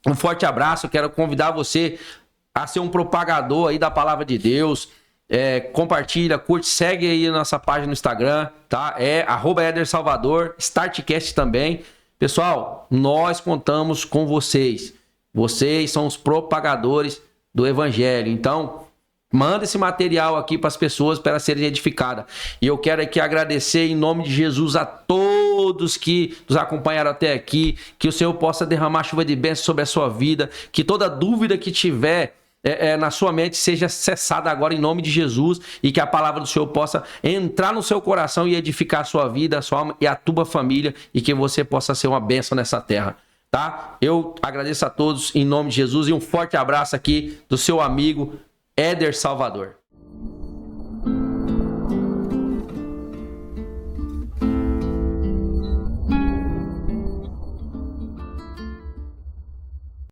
Um forte abraço, eu quero convidar você a ser um propagador aí da palavra de Deus. Compartilha, curte, segue aí a nossa página no Instagram, tá? @EderSalvador, Startcast também. Pessoal, nós contamos com vocês. Vocês são os propagadores do Evangelho. Então, manda esse material aqui para as pessoas, para elas serem edificadas. E eu quero aqui agradecer em nome de Jesus a todos que nos acompanharam até aqui, que o Senhor possa derramar chuva de bênção sobre a sua vida, que toda dúvida que tiver na sua mente seja cessada agora em nome de Jesus, e que a palavra do Senhor possa entrar no seu coração e edificar a sua vida, a sua alma e a tua família, e que você possa ser uma bênção nessa terra, tá? Eu agradeço a todos em nome de Jesus, e um forte abraço aqui do seu amigo Éder Salvador.